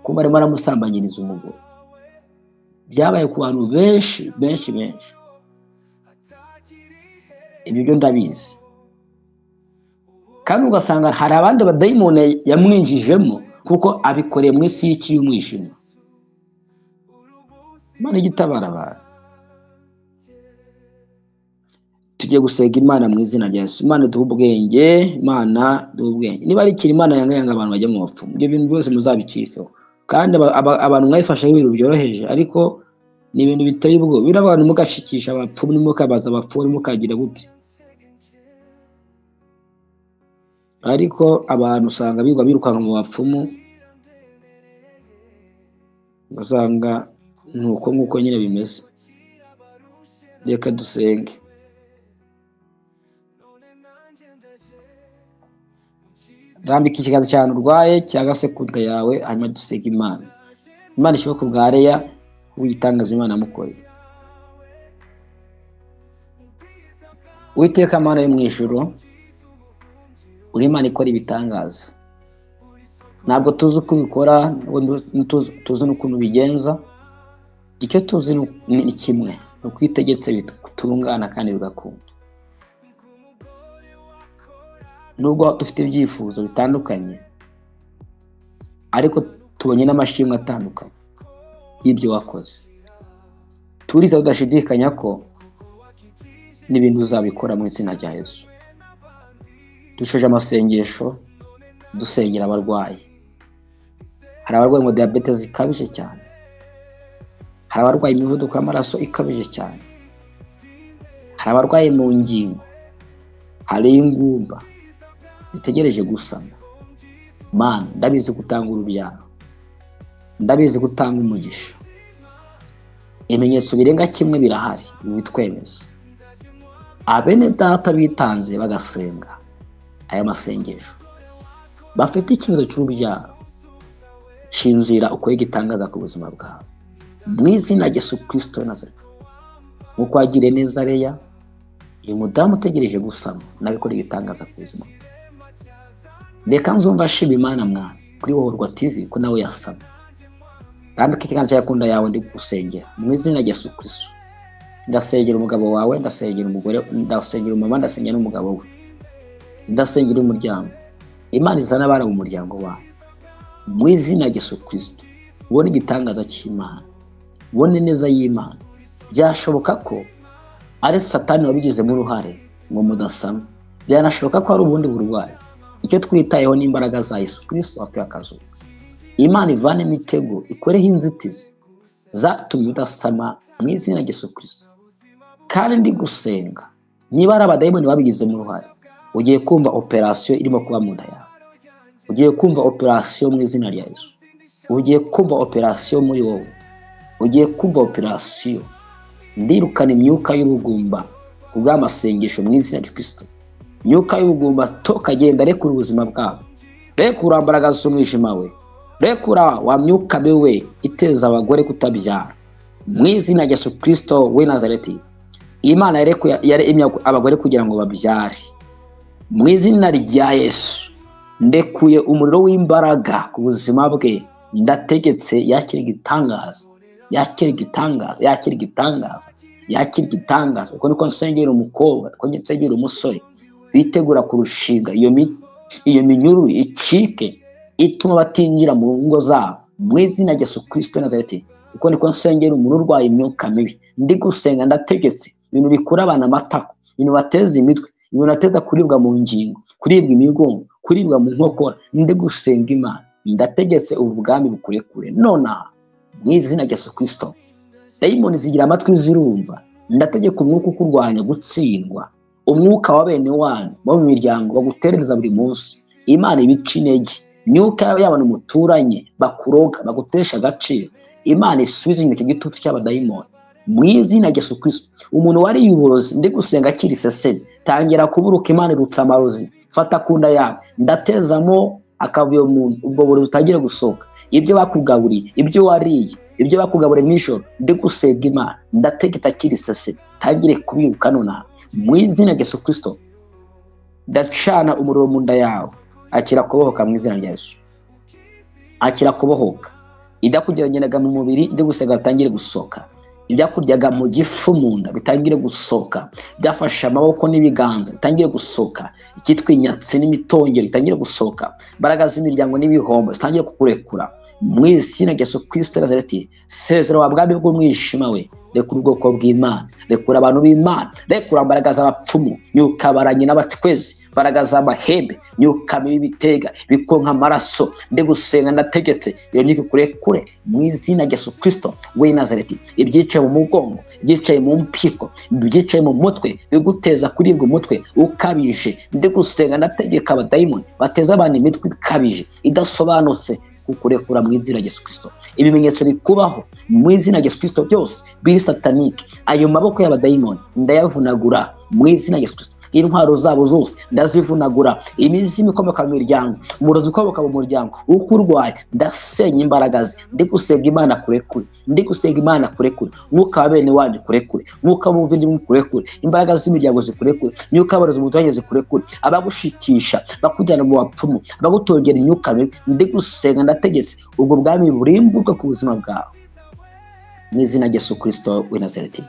kuba arimo aramusambanyiriza umugore. Byabaye ku bantu benshi. Ibyo byo ndabizi. Kandi ugasanga hari abandi badayimoni yamwinjijemo, kuko abikoreye mu isi y'umwijima. Imana igitabara abantu. Tugiye gusega Imana mu izina rya Yesu. Imana duhe ubwenge, Imana duhe ubwenge. Niba ari kiri Imana yanga abantu bajya mu bapfumu, ibyo bintu byose muzabicikeho. Kandi abantu mwayifashe ibintu byoroheje, ariko ni ibintu biteye ubwoba. Bira abantu mugashikisha abapfumu, mukabaza abapfumu, mukagira gute. Ariko abantu usanga birukanka mu bapfumu, ugasanga nuko nyine bimeze. Reka dusenge. Rambika ikiganza cyane urwaye cyangwa se kunda yawe, hanyuma dusenge Imana. Imana ishobora kubwa Leya witangaza Imana mukoreye. Uwiteka Mana yo mu ijuru, uri Imana ikora ibitangaza. Ntabwo tuzi uko ubikora, tuzi n'ukuntu bigenza. Icyo tuzi ni kimwe, uko itegetse bitungana kandi bigakunda. Nubwo dufite ibyifuzo bitandukanye, ariko tubonye n'amashimwe atandukanye y'ibyo wakoze. Turiza tudashidikanya ko n'ibintu uzabikora mu izina rya Yesu. Dushoje amasengesho dusengera abarwayi. Hari abarwayi ngo diabetes ikabije cyane, hari abarwayi imivuduko y'amaraso ikabije cyane, hari abarwayi mu ngingo, hari ingumba zitegereje gusana. Mana, ndabizi gutanga urubyaro, ndabizi gutanga umugisha. Ibimenyetso birenga kimwe birahari bitwemeza. Abene data bitanze bagasenga aya masengesho, bafite ikibazo cy'urubyaro, shinzira uko igitangaza ku buzima bwawe mu izina rya Yesu Kristo Nazareti. Nkuko wagiriye neza Leya, uyu mudamu utegereje gusama nawe ikora igitangaza ku buzima. Reka nzumva ashima Imana mwana kuri Wohorwa TV ko nawe yasama, kandi ko ikiganza cyakunda yawe ndi gusengera mu izina rya Yesu Kristo. Ndasengera umugabo wawe, ndasengera umugore, ndasengera umama, ndasengera n'umugabo we, ndasengera umuryango. Imana izana abana mu muryango wawe mu izina rya Yesu Kristo. Ubone igitangaza cy'Imana, ubone neza y'Imana. Byashoboka ko ari Satani wabigizemo uruhare ngo mudasama, byanashoboka ko ari ubundi burwayi. Icyo twitayeho n'imbaraga za Yesu Kristo wapfuye akazuka. Imana ivane imitego, ikoreho inzitizi zatumye udasama mu izina rya Yesu Kristo. Kandi ndi gusenga, niba ari abadayimoni babigizemo uruhare, ugiye kumva operasiyo irimo kuba mu nda yawe. Ugiye kumva operasiyo mu izina rya Yesu. Ugiye kumva operasiyo muri wowe. Ugiye kumva operasiyo. Ndirukana imyuka y'ubugumba kubw'amasengesho mu izina rya Kristo. Imyuka y'ubugumba toka genda rekura ubuzima bwawe. Rekura imbaraga z'umwijima we. Rekura wa myuka bewe iteza abagore kutabyara. Mu izina rya Yesu Kristo we Nazareti. Imana yaremye abagore kugira ngo babyare. Mu izina rya Yesu ndekuye umuriro w'imbaraga ku buzima bwe. Ndategetse yakira igitangaza, yakira igitangaza, yakira igitangaza, yakira igitangaza. Uko niko nsengera umukobwa, uko nsengera umusore bitegura kurushinga iyo minyururu icike ituma batinjira mu ngo zabo mu izina rya Yesu Kristo Nazareti. Uko niko nsengera umuntu urwaye imyuka mibi. Ndi gusenga ndategetse ibintu bikura abana amatako, ibintu bateza imitwe, ibintu bateza kuribwa mu ngingo, kuribwa imigongo, kuribwa mu nkokora. Ndi gusenga Imana, ndategetse ubu bwami bukurekure nona mu izina rya Yesu Kristo. Dayimoni zigira amatwi zirumva, ndategeka umwuka ukurwanya gutsindwa, umwuka wa bene wanyu bo mu miryango baguterereza buri munsi. Imana ibica intege, myuka y'abantu muturanye bakuroga bagutesha agaciro. Imana isubize inyuma igitutu cy'abadayimoni mu izina rya Yesu Kristo. Umuntu wari yuburozi ndi gusenga akiri seseme, tangira kuburuka. Imana irutsa amarozi, fata kunda yawe, ndatezamo akavuyo umuntu ubwo buri butagire gusohoka. Ibyo bakugaburiye, ibyo wariye, ibyo bakugaburiye nijoro, ndi gusenga Imana ndategeka akiri seseme tangire kubiruka nona mu izina rya Yesu Kristo. Ndacana umuriro mu nda yawe, akira kubohoka mu izina rya Yesu. Akira kubohoka. Ibyakugerageraga mu mubiri ndi gusenga bitangire gusohoka. Ibyakuryaga mu gifu mu nda bitangire gusohoka. Byafashe amaboko n'ibiganza bitangire gusohoka. Ikitwa inyatsi n'imitongero bitangire gusohoka. Imbaraga z'imiryango n'ibihombo zitangire kukurekura mu izina rya Yesu Kristo Nazareti. Sezera wa bwami bw'umwijima we, rekura ubwoko bw'Imana, rekura abantu b'Imana, rekura imbaraga z'abapfumu, myuka baranye n'abacwezi, imbaraga z'amahembe, myuka mibi bitega bikonka amaraso. Ndi gusenga ndategetse iyo myuka kurekure mu izina rya Yesu Kristo we Nazareti. Ibyicaye mu mugongo, ibyicaye mu mpiko, ibyicaye mu mutwe biguteza kuribwa umutwe ukabije, ndi gusenga ndategeka abadayimoni bateza abantu imitwe ikabije idasobanutse kukurekura mu izina rya Yesu Kristo. Ibimenyetso bikubaho mu izina rya Yesu Kristo byose biri satanike, ayo maboko y'abadayimoni ndayavunagura mu izina rya Yesu Kristo. Intwaro zabo zose ndazivunagura. Imizimu ikomoka mu miryango, umurozi ukomoka mu muryango ukurwaye, ndasenya imbaraga ze. Ndi gusenga Imana kurekure, ndi gusenga Imana kurekure. Mwuka wa bene wanyu kurekure, mwuka w'ubuvindimwe kurekure, imbaraga z'imiryango zikurekure, myuka y'abarozi mu butwenge zikurekure, abagushikisha bakujyana mu bapfumu, abagutongera imyuka mibi. Ndi gusenga ndategetse ubwo bwami burimburwe ku buzima bwawe mu izina rya Yesu Kristo we Nazareti.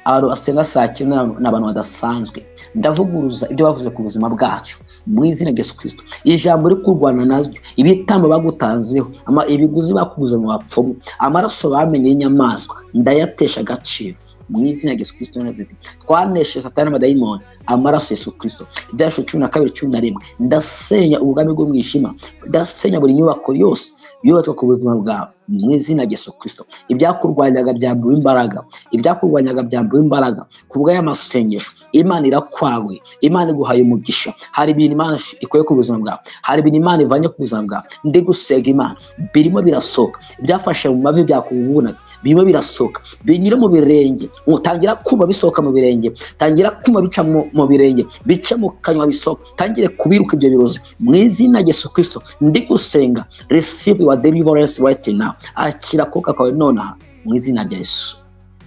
Abantu basenga saa cyenda n'abantu badasanzwe, ndavuguruza ibyo bavuze ku buzima bwacu mu izina rya Yesu Kristo. Ijambo rikurwana naryo, ibitambo bagutanzeho, ibiguzi bakuguze mu bapfumu, amaraso bamenye y'inyamaswa ndayatesha agaciro mu izina rya Yesu Kristo Nazareti. Twaneshe Satani n'abadayimoni amaraso Yesu Kristo. Ibyasho 12:11 ndasenya ubwami bw'umwijima, ndasenya buri nyubako yose yubatswe ku buzima bwawe mu izina rya Yesu Kristo. Ibyakurwanyaga byambuwe imbaraga, ibyakurwanyaga byambuwe imbaraga kubwa y'amasengesho. Imana irakwawe, Imana iguhaye umugisha. Hari ibintu Imana ikoye ku buzima bwawe, hari ibintu Imana ivanye ku buzima bwawe. Ndi gusega Imana birimo birasohoka. Byafashe mu mavi byakubunaga, birimo birasohoka binyure mu birenge, utangira kumva bisohoka mu birenge, tangira kumva bica mu birenge, bice mu kanwa bisohoka, tangire kubiruka ibyo birozi mu izina rya Yesu Kristo. Ndi gusenga, receive your deliverance right now. Akira kuka kwawe nonaha mu izina rya Yesu,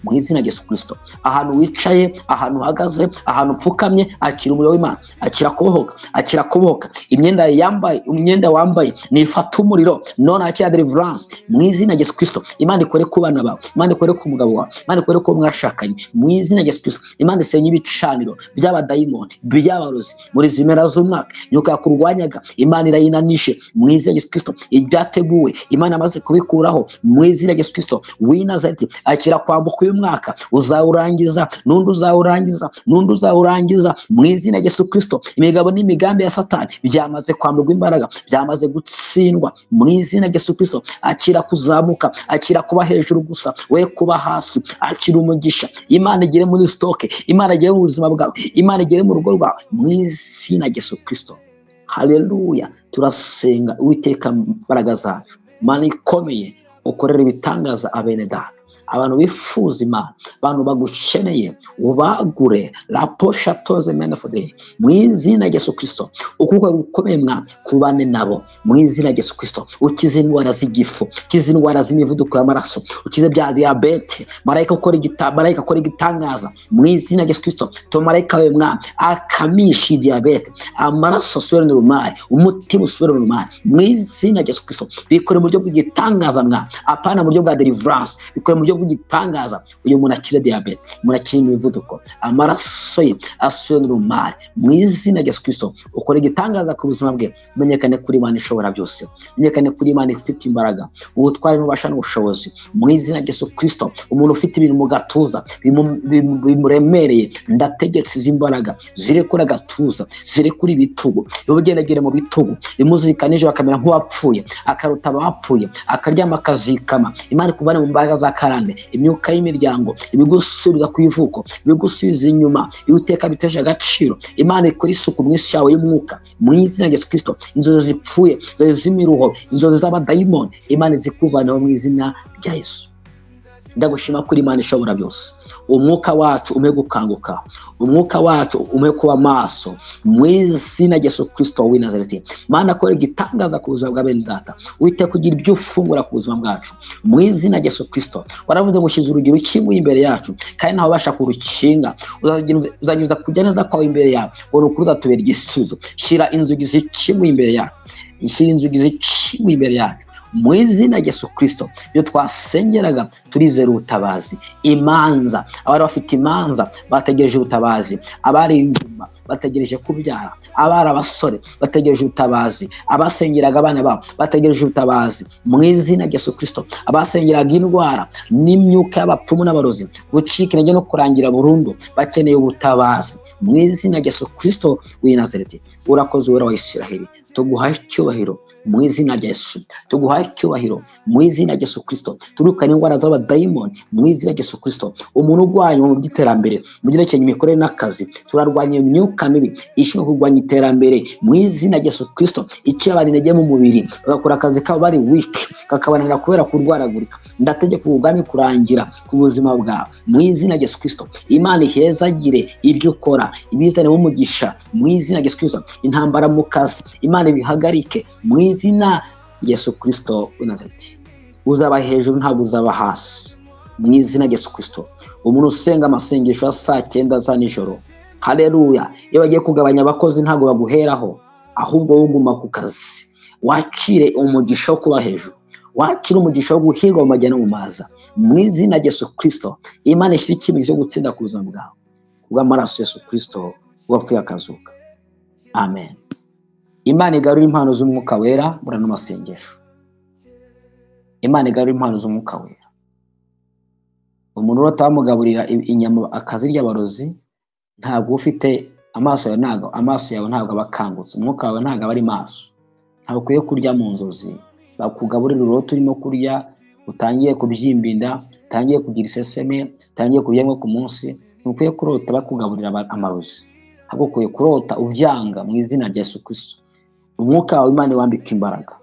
mu izina rya Yesu Kristo. Ahantu wicaye, ahantu uhagaze, ahantu upfukamye, akira umuriro w'Imana, akira kubohoka, akira kubohoka. Imyenda wambaye nifata umuriro none, akira deliverance mu izina rya Yesu Kristo. Imana ikore ku bana bawe, Imana ikore ku mugabo wawe, Imana ikore ku mwashakanye mu izina rya Yesu Kristo. Imana isenye ibicaniro by'abadayimoni, by'abarozi muri zimera z'umwaka, nyuka yakurwanyaga Imana irayinanishe mu izina rya Yesu Kristo. Ibyateguwe Imana amaze kubikuraho mu izina rya Yesu Kristo w'i Nazareti. Akira kwambuka uyu mwaka, uzawurangiza n'undi uzawurangiza mu izina rya Yesu Kristo. Imigabo n'imigambi ya Satani byamaze kwamburwa imbaraga, byamaze gutsindwa mu izina rya Yesu Kristo. Akira kuzamuka, akira kuba hejuru gusa, we kuba hasi. Akira umugisha, Imana igere muri stoke, Imana igere mu buzima bwawe, Imana igere mu rugo rwawe mu izina rya Yesu Kristo. Haleluya. Turasenga Uwiteka imbaraga zacu, Mana ikomeye, ukorera ibitangaza abene data, abantu bifuza Imana, abantu bagukeneye, ubagure raposha toze menefode mu izina rya Yesu Kristo. Ukuboko gukomeye Mwana kubane nabo mu izina rya Yesu Kristo. Ukize indwara z'igifu, ukize indwara z'imivuduko y'amaraso, ukize bya diabete. Marayika akora igitangaza mu izina rya Yesu Kristo. Marayika we Mwana akamisha diabete, amaraso asubire normal, umutima usubire normal mu izina rya Yesu Kristo. Bikore mu buryo bw'igitangaza Mwana, apana mu buryo bwa deliverance, bikore mu buryo bw'igitangaza. Uyu muntu akire diabete, umuntu akire imivuduko, amaraso ye asubire normal mu izina rya Yesu Kristo. Ukore igitangaza ku buzima bwe. Menyekane kuri Imana ishobora byose, menyekane kuri Imana ifite imbaraga, ubutware n'ububasha n'ubushobozi mu izina rya Yesu Kristo. Umuntu ufite ibintu mu gatuza bimuremereye, ndategetse izi mbaraga ziri kuri agatuza, ziri kuri ibitugu, bibugendagere mu bitugu, bimuzikanije bakamera nk'uwapfuye, akaruta abapfuye, akaryama akazikama. Imana ikuvane mu mbaraga za karande, imyuka y'imiryango, ibigusubiza ku ivuko, ibigusubiza inyuma, ibuteka biteje agaciro. Imana ikora isuku mu isi yawe y'umwuka mu izina rya Yesu Kristo. Inzozi zipfuye, inzozi z'imiruho, inzozi z'abadayimoni, Imana zikuvaneho mu izina rya Yesu. Ndagushima kuri Imana ishobora byose. Umwuka wacu ume gukanguka, umwuka wacu ume kuba maso mu izina rya Yesu Kristo w'i Nazareti. Mana akora igitangaza ku buzima bwa bene data, wite kugira ibyo ufungura ku buzima bwacu mu izina rya Yesu Kristo. Waravuze ngo ushyize urugero ukinguye imbere yacu, kandi ntawe ubasha kurukinga. Uzanyuza kujya neza kwawe imbere yawe, ngo nukuri uzatubera igisubizo. Shyira inzugi zikinguye imbere yacu, shyira inzugi zikinguye imbere yacu mu izina rya Yesu Kristo. Iyo twasengeraga turizera ubutabazi. Imanza, abari bafite imanza bategereje ubutabazi, abari ingumba bategereje kubyara, abari abasore bategereje ubutabazi, abasengeraga abana babo bategereje ubutabazi mu izina rya Yesu Kristo. Abasengeraga indwara n'imyuka y'abapfumu n'abarozi gucika intege no kurangira burundu, bakeneye ubutabazi mu izina rya Yesu Kristo w'i Nazareti. Urakoze Uwera wa Isiraheli, tuguhaye icyubahiro mu izina rya Yesu, tuguhaye icyubahiro mu izina rya Yesu Kristo. Turukana indwara z'abadayimoni mu izina rya Yesu Kristo. Umuntu urwaye mu by'iterambere, mu byerekeye imikorere n'akazi, turarwanya imyuka mibi ishinzwe kurwanya iterambere mu izina rya Yesu Kristo. Icyo abantu intege mu mubiri bagakora akazi kabo bari weak, kakabananira kubera kurwaragurika, ndategeka ubwami kurangira ku buzima bwawe mu izina rya Yesu Kristo. Imana ihezagire ibyo ukora, ibizane umugisha mu izina rya Yesu Kristo. Intambara mu kazi Imana ibihagarike mu izina rya Yesu Kristo w'i Nazareti. Uzaba hejuru ntabwo uzaba hasi mu izina rya Yesu Kristo. Umuntu usenga amasengesho ya saa 9 za nijoro, haleluya, iyo bagiye kugabanya abakozi ntabwo baguheraho, ahubwo wuguma ku kazi. Wakire umugisha wo kuba hejuru, wakire umugisha wo guhirwa mu majyana mu maza mu izina rya Yesu Kristo. Imana ishyira ikimenyetso cyo gutsinda ku buzima bwawe kubw'amaraso Yesu Kristo wapfuye akazuka. Amen. Imana igarura impano z'umwuka wera muri ano masengesho. Imana igarura impano z'umwuka wera. Umuntu utamugaburira inyama akazirya abarozi, ntabwo ufite amaso yawe ntabwo abakangutse, umwuka wawe ntabwo aba ari maso. Ntabwo ukwiye kurya mu nzozi, bakugaburira uroto urimo kurya, utangiye kubyimbinda, utangiye kugira iseseme, utangiye kurya nko ku munsi. Ntukwiye kurota bakugaburira amarozi, ahubwo ukwiye kurota ubyanga mu izina rya Yesu Kristo. Umwuka wawe Imana wambika imbaraga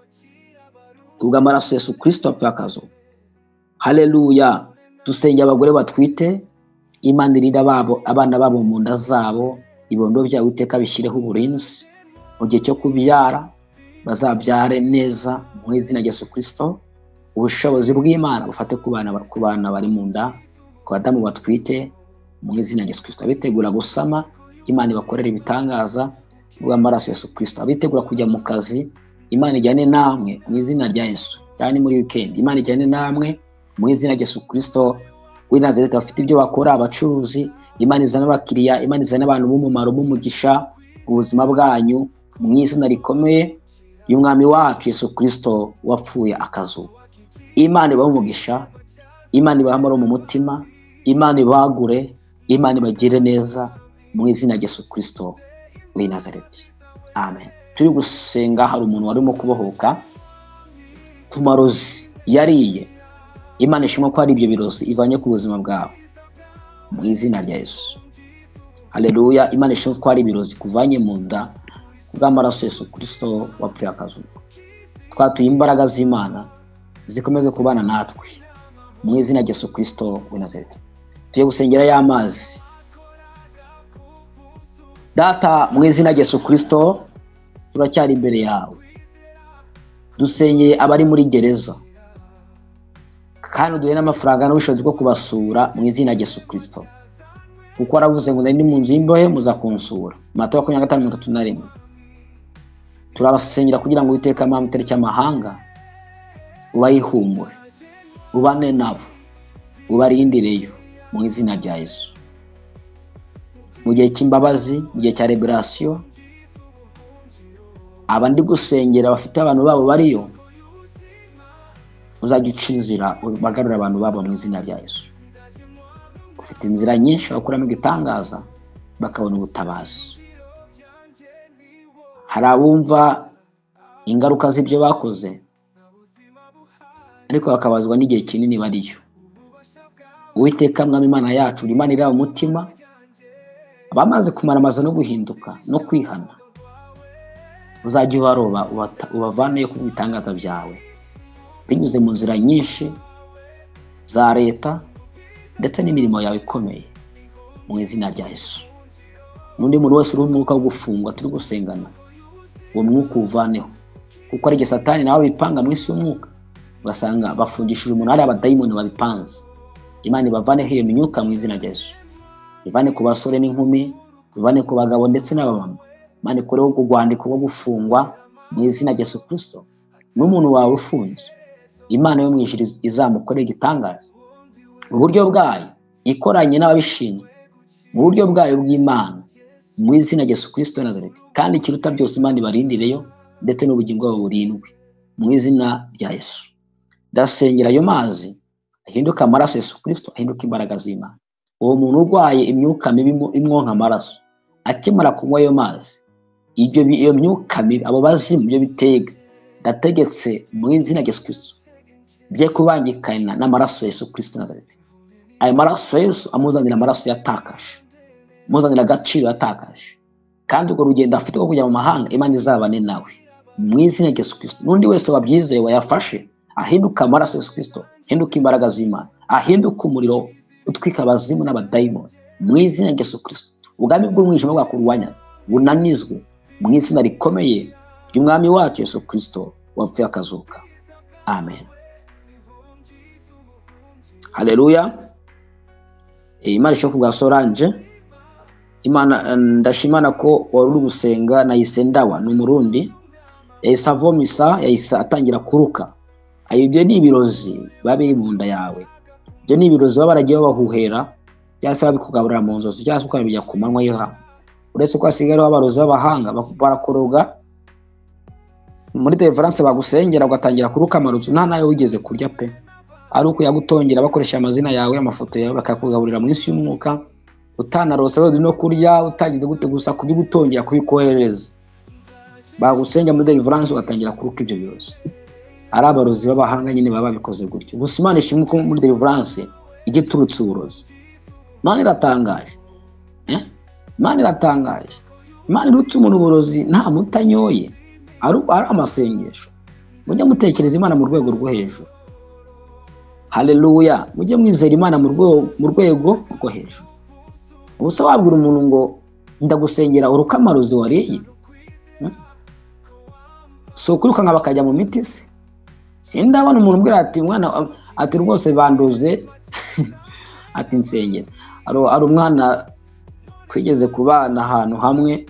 kubw'amaraso Yesu Kristo apfuye akazuka. Haleluya. Dusengera abagore batwite, Imana irinde abana babo mu nda zabo, ibondo bya Uwiteka bishyireho uburinzi, mu gihe cyo kubyara bazabyare neza mu izina rya Yesu Kristo. Ubushobozi bw'Imana bufate ku bana bari mu nda, ku badamu batwite, mu izina rya Yesu Kristo. Abitegura gusama, Imana ibakorera ibitangaza bw'amaraso ya Yesu Kristo. Abitegura kujya mu kazi, Imana ijyane namwe mu izina rya Yesu. Cyane muri weekend, Imana ijyane namwe mu izina rya Yesu Kristo w'i Nazareti. Bafite ibyo bakora, abacuruzi, Imana izana abakiriya, Imana izana abantu b'umumaro b'umugisha ubuzima bwanyu mu izina rikomeye y'umwami wacu Yesu Kristo wapfuye akazuka. Imana ibahe umugisha, Imana ibahe amahoro mu mutima, Imana ibagure, Imana ibagire neza mu izina rya Yesu Kristo w'i Nazareti. Amen. Turi gusenga, hari umuntu warimo kubohoka ku marozi yariye. Imana ishimwe ko hari ibyo birozi ivanye ku buzima bwawe mu izina rya Yesu. Haleluya. Imana ishimwe ko hari ibirozi kuvanye mu nda bw'amaraso Yesu Kristo wapfuye akazuka. Twatuye imbaraga z'Imana zikomeze kubana natwe mu izina rya Yesu Kristo w'i Nazareti. Tuye gusengera y'amazi. Data, mu izina rya Yesu Kristo turacyari imbere yawe, dusengeye abari muri gereza kandi duhe n'amafaranga n'ubushobozi bwo kubasura mu izina rya Yesu Kristo, kuko waravuze ngo ndi mu nzu y'imbohe muzakunsura. Matayo 25:31. Turabasengera kugira ngo Uwiteka Imana itariki amahanga ubayihumure, ubane nabo, ubarindireyo mu izina rya Yesu. Mu gihe cy'imbabazi, mu gihe cya liberation, abandi gusengera bafite abantu babo bariyo, uzajya uca inzira bagarura abantu babo mu izina rya Yesu. Ufite inzira nyinshi bakuramo igitangaza bakabona ubutabazi. Hari abumva ingaruka z'ibyo bakoze ariko bakabazwa n'igihe kinini bariyo. Uwiteka Mwami Imana yacu, Imana ireba umutima, abamaze kumaramaza no guhinduka no kwihana, uzajya ubaroba ubavaneyo ku bitangaza byawe binyuze mu nzira nyinshi za leta ndetse n'imirimo yawe ikomeye mu izina rya Yesu. N'undi muntu wese uri umwuka wo gufungwa turi gusengana, uwo mwuka uvaneho, kuko ari igihe Satani nawe bipanga mu isi y'umwuka ugasanga bafungishije umuntu, hari abadayimoni babipanze. Imana ibavaneho iyo myuka mu izina rya Yesu. Ivane ku basore n'inkumi, ivane ku bagabo ndetse n'abamama. Imana ikoreho urwandiko rwo gufungwa mu izina rya Yesu Kristo. N'umuntu wawe ufunze, Imana yo mu ijuru izamukorera igitangaza mu buryo bwayo, ikoranye n'ababishinzwe mu buryo bwayo bw'Imana mu izina rya Yesu Kristo w'i Nazareti. Kandi ikiruta byose Imana ibarindireyo ndetse n'ubugingo bwabo burindwe mu izina rya Yesu. Ndasengera ayo mazi ahinduka amaraso Yesu Kristo, ahinduka imbaraga z'Imana. Uwo muntu urwaye imyuka mibi imwonka amaraso, akimara kunywa ayo mazi, iyo myuka mibi, abo bazimu byo bitega, ndategetse mu izina rya Yesu Kristo bye kubangikana n'amaraso ya Yesu Kristo Nazareti. Ayo maraso Yesu amuzanira amaraso yatakaje, amuzanira agaciro yatakaje, kandi urwo rugendo afite rwo kujya mu mahanga, Imana izabane nawe mu izina rya Yesu Kristo. N'undi wese wabyizeye wayafashe, ahinduka amaraso ya Yesu Kristo, ahinduka imbaraga z'Imana, ahinduka umuriro utwika abazimu n'abadayimoni mu izina rya Yesu Kristo. Ubwami bw'umwijima bwakurwanya bunanizwe mu izina rikomeye ry'umwami wacu Yesu Kristo wapfuye akazuka. Amen. Haleluya. Imana ishobora kubwa Solange. Imana ndashimana ko wari uri gusenga na Yisendawa n'umurundi, yahise avomisa, yahise atangira kuruka. Ibyo ni ibirozi babiri mu nda yawe. Ibyo ni ibirozi baba baragiye bahuhera cyangwa se babikugaburira mu nzozi cyangwa se ukabijya ku manywa y'ihangu. Uretse ko hasigaye abarozi b'abahanga barakoroga muri deliverance, bagusengera ugatangira kuruka amarozi nta nayo wigeze kurya pe, ari uko yagutongera bakoresha amazina yawe, amafoto yawe, bakakugaburira mu isi y'umwuka, utanarose wadi no kurya, utagize gute gusa kubigutongera kubikohereza, bagusengera muri deliverance ugatangira kuruka ibyo birozi. Ari abarozi b'abahanga nyine baba babikoze gutyo. Gusa Imana ishimwe ko muri deliverance igiturutse uburozi. Imana iratangaje. Imana iratangaje. Imana irutse umuntu uburozi nta mutanyoye, ari amasengesho. Mujya mutekereza Imana mu rwego rwo hejuru. haleluya. Mujye mwizera Imana mu rwego rwo hejuru. Ubusa wabwira umuntu ngo ndagusengera urukamaruzi wariye, so kuruka nkabakajya mu miti se. Sindabona umuntu umbwira ati mwana ati rwose banduze ati nsengera. Ari umwana twigeze kubana ahantu hamwe,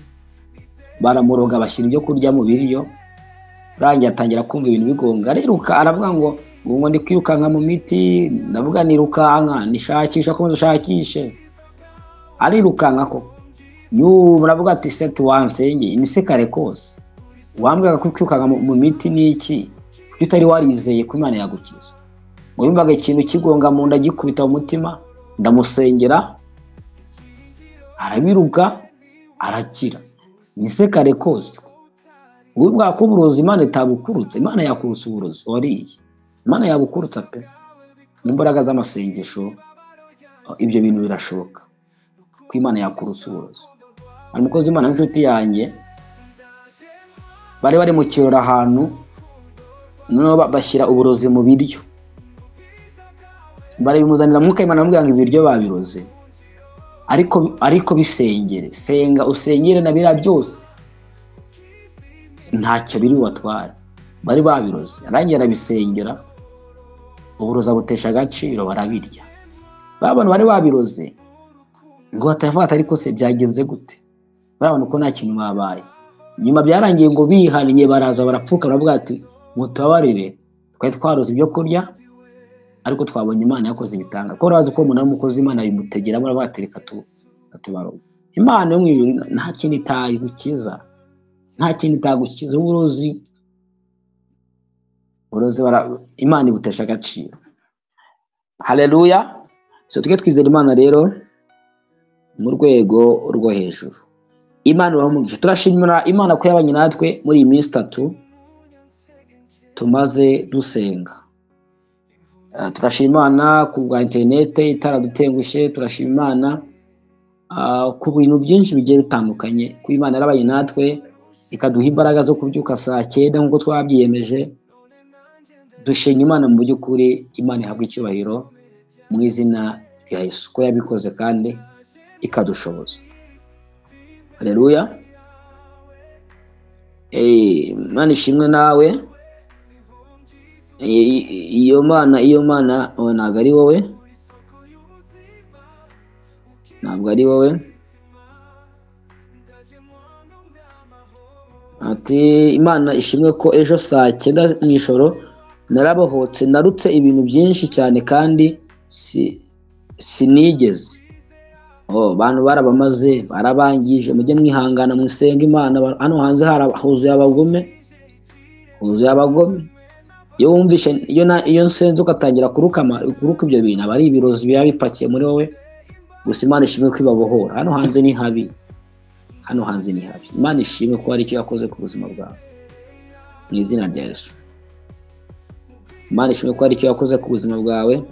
baramuroga bashyira ibyo kurya mu biryo, rangiye atangira kumva ibintu bigonga, ariruka aravuga ngo ndi kwirukanka mu miti. Ndavuga nirukanka nishakisha ko ushakishe, arirukanka ko muravuga ati set wansenge ni se kare kose wambwaga ko kwirukanka mu miti niki utari warizeye ko Imana yagukiza. Ngo yumvaga ikintu kigonga mu nda gikubita umutima, ndamusengera arabiruka arakira. Ni se kare kose. Ubwa ko uburozi Imana itabukurutse, Imana yakurutse uburozi wariye, Imana yabukurutsa pe. Mu mbaraga z'amasengesho ibyo bintu birashoboka ko Imana yakurutse uburozi. Umukozi Imana n'inshuti yanjye bari mu kirora ahantu, no bashyira uburozi mu biryo, bari bimuzanira mwuka Imana amubwira ngo ibiryo babiroze, ariko bisengere, senga usengere na bira byose ntacyo biri watwara. Bari babiroze, arangira bisengera, uburoza butesha agaciro, barabirya. Babana bari babiroze ngo batavuga ariko se byagenze gute, barabona uko nta kintu babaye. Nyuma byarangiye ngo bihaniye, baraza barapfuka, baravuga ati mutubabarire, twari twaroze ibyo kurya ariko twabonye Imana yakoze ibitanga. Ko razi ko umuntu umukozi Imana bimutegera muri batereka tubaroga. Imana yo mw'ijuru nta kintu itagukiza, nta kintu itagukiza. Uburozi Imana ibutesha agaciro. Haleluya. So tujye twizera Imana rero mu rwego rwo hejuru. Imana uramugisha. Turashimira Imana ko yabanye natwe muri iyi minsi 3 tumaze dusenga. Turashima Imana ku bwa internet itaradutengushye. Turashima Imana ku bintu byinshi bigiye bitandukanye, ku Imana yarabanye natwe ikaduha imbaraga zo kubyuka saa 9 nk'uko twabyiyemeje. Dushimye Imana mu by'ukuri. Imana ihabwa icyubahiro mu izina rya Yesu ko yabikoze kandi ikadushoboza. Haleluya. Imana ishimwe nawe. Iyo Mana ntabwo ari wowe, ntabwo ari wowe. Ati Imana ishimwe ko ejo saa 9 mu ijoro narabohotse, narutse ibintu byinshi cyane kandi sinigeze. Bantu barabamaze, barabangije. Mujye mwihangana musenga Imana. Hano hanze huzuye abagome, huzuye abagome. Iyo wumvishe iyo nsenze ugatangira kuruka ibyo bintu, aba ari ibirozi biba bipakiye muri wowe. Gusa Imana ishimwe ko ibabohora. Hano hanze ni habi, hano hanze ni habi. Imana ishimwe ko hari icyo yakoze ku buzima bwawe mu izina rya Yesu. Imana ishimwe ko hari icyo yakoze ku buzima bwawe.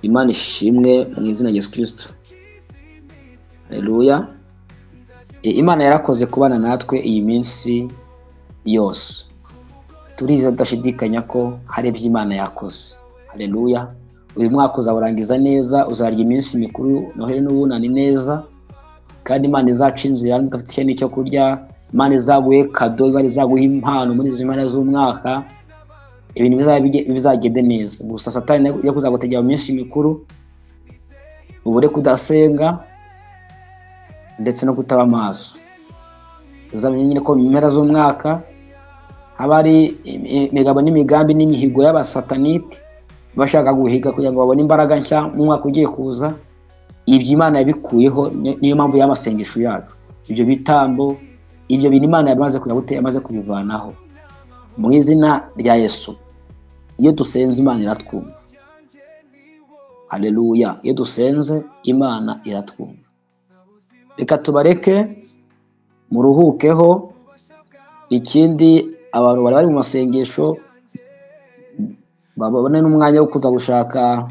Imana ishimwe mu izina rya Yesu Kristo. Haleluya. Imana yarakoze kubana natwe iyi minsi yose. Turiza tudashidikanya ko hari ibyo Imana yakoze. Haleluya. Uyu mwaka uzawurangiza neza, uzarya iminsi mikuru Noheli n'ubunani neza, kandi Imana izaca inzira mukafite n'icyo kurya. Imana izaguhe kado, bari izaguha impano muri izi mpera z'umwaka. Ibintu bizagende neza. Gusa Satani yakuzagutegera mu minsi mikuru, ubure kudasenga ndetse no kutaba amaso. Uzamenye nyine ko mu mpera z'umwaka haba ari imigabo n'imigambi n'imihigo y'abasatanite bashaka guhiga kugira ngo babone imbaraga nshya mu mwaka ugiye kuza. Ibyo Imana yabikuyeho, niyo mpamvu y'amasengesho yacu. Ibyo bitambo, ibyo bintu Imana yamaze kuyabutera, yamaze kubivanaho mu izina rya Yesu. Iyo dusenze Imana iratwumva. Haleluya. Iyo dusenze Imana iratwumva. Reka tubareke muruhukeho. Ikindi abantu bari mu masengesho babone n'umwanya wo kuza gushaka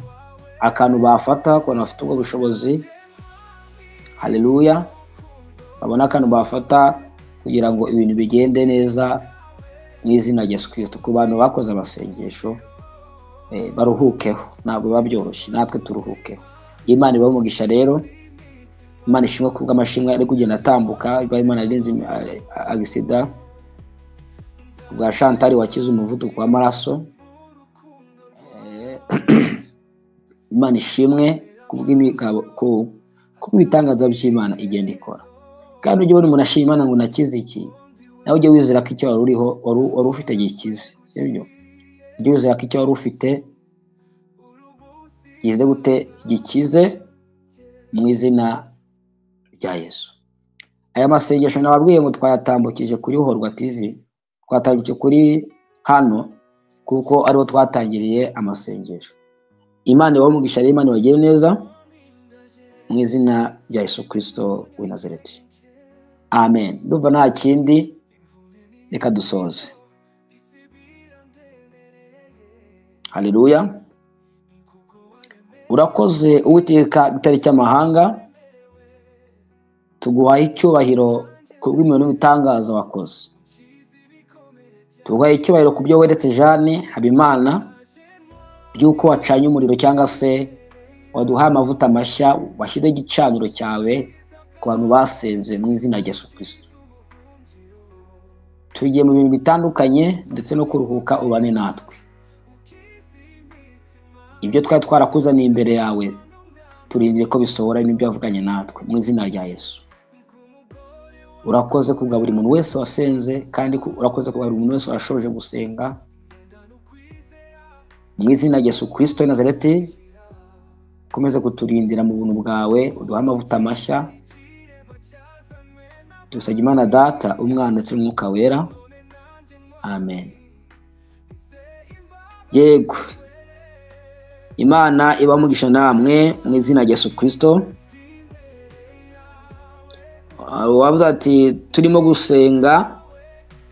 akantu bafata ko bafite ubwo bushobozi. Haleluya. Babona akantu bafata kugira ngo ibintu bigende neza mu izina rya Yesu Kristo. Ku bantu bakoze amasengesho baruhukeho, ntabwo biba byoroshye, natwe turuhukeho. Imana ibahe umugisha rero. Imana ishimwe kubwo amashimwe ari kugenda atambuka. Imana yarinze agisida bwa Chantal wakize umuvuduko w'amaraso. Imana ishimwe kubw'ibitangaza by'Imana igenda ikora. Kandi ujye ubona umuntu ashima Imana ngo nakize iki, nawe ujye wizera ko icyo wari uriho wari ufite gikize, sibyo? Ujye wizera ko icyo wari ufite gize gute, gikize mu izina rya Yesu. Aya masengesho nababwiye ngo twayatambukije kuri Horwa TV, twatangije kuri hano kuko ariho twatangiriye amasengesho. Imana ibahe umugisha rero, Imana ibagire neza mu izina rya Yesu Kristo w'i Nazareti. Amen. Ndumva nta kindi, reka dusoze. Haleluya. Urakoze Uwiteka gitari cy'amahanga, tuguhaye icyubahiro kubw'imirimo n'ibitangaza wakoze. Tuguhaye icyubahiro ku byo weretse Jeanne Habimana, by'uko wacanye umuriro cyangwa se waduhaye amavuta mashya, washyizeho igicaniro cyawe ku bantu basenze mu izina rya Yesu Kristo. Tugiye mu bintu bitandukanye ndetse no kuruhuka, ubane natwe. Ibyo twari twarakuzaniye imbere yawe turindire ko bisohora n'ibyo wavuganye natwe mu izina rya Yesu. Urakoze kubwa buri muntu wese wasenze, kandi urakoze kubwa buri muntu wese washoje gusenga mu izina rya Yesu Kristo w'i Nazareti. Ukomeze kuturindira mu buntu bwawe, uduha amavuta mashya. Dusabye Imana Data, Umwana ndetse n'Umwuka Wera. Amen. Yego. Imana ibahe umugisha namwe mu izina rya Yesu Kristo. Wavuze ati turimo gusenga,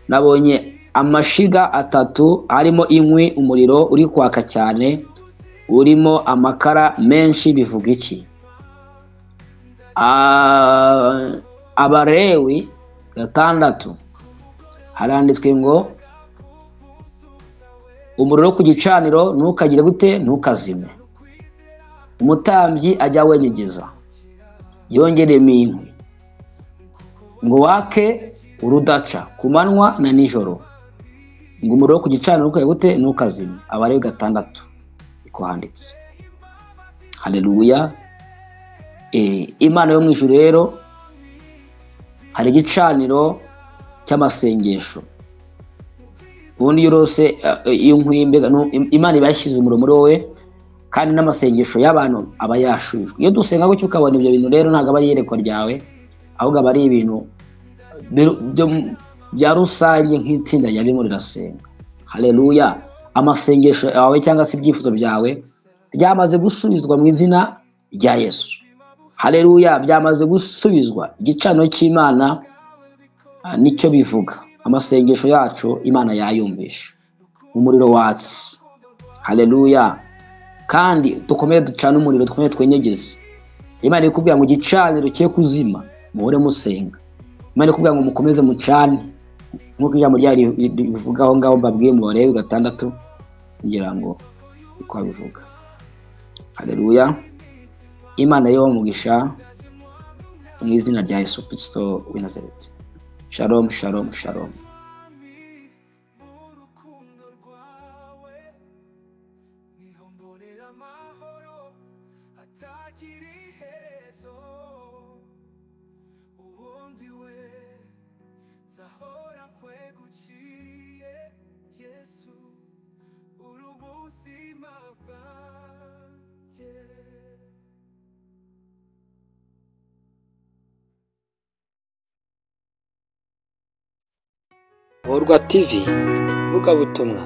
nabonye amashiga 3 harimo inkwi, umuriro uri kwaka cyane, urimo amakara menshi. Bivuga iki? Abalewi 6 haranditswe ngo umuriro ku gicaniro ntukagire gute, ntukazime. Umutambyi ajya wenyegeza yongeremo inkwi ngo wake urudaca ku manywa na nijoro, ngo umuriro ku gicaniro ntukagire gute, ntukazime. Abalewi 6 iko handitse. Haleluya. Imana yo mu ijuru rero, hari igicaniro cy'amasengesho. Ubundi yorose inkwi, mbega Imana ibashyize umuriro muri wowe, kandi n'amasengesho y'abantu aba yashujwe. Iyo dusenga gutyo ukabona ibyo bintu rero, ntabwo aba ari iyerekwa ryawe, ahubwo aba ari ibintu bya rusange nk'itsinda rya bimwe rirasenga. Haleluya. Amasengesho yawe cyangwa se ibyifuzo byawe byamaze gusubizwa mu izina rya Yesu. Haleluya. Byamaze gusubizwa. Igicaniro cy'Imana nicyo bivuga. Amasengesho yacu Imana yayumvisha, umuriro watsi. Haleluya. Kandi dukomeye ducana umuriro, dukomeye twenyegeze. Imana ikubwira ngo igicaniro cye kuzima, muhore musenga. Imana ikubwira ngo mukomeze mucane, nk'uko ijambo ryayo rivuga aho ngaho mbabwiye mu Balewi 6 kugira ngo uko bivuga. Haleluya. Imana yo umugisha mu izina rya Yesu Kristo w'i Nazareti. Shalom, shalom, shalom. Horwa TV, vuga butumwa.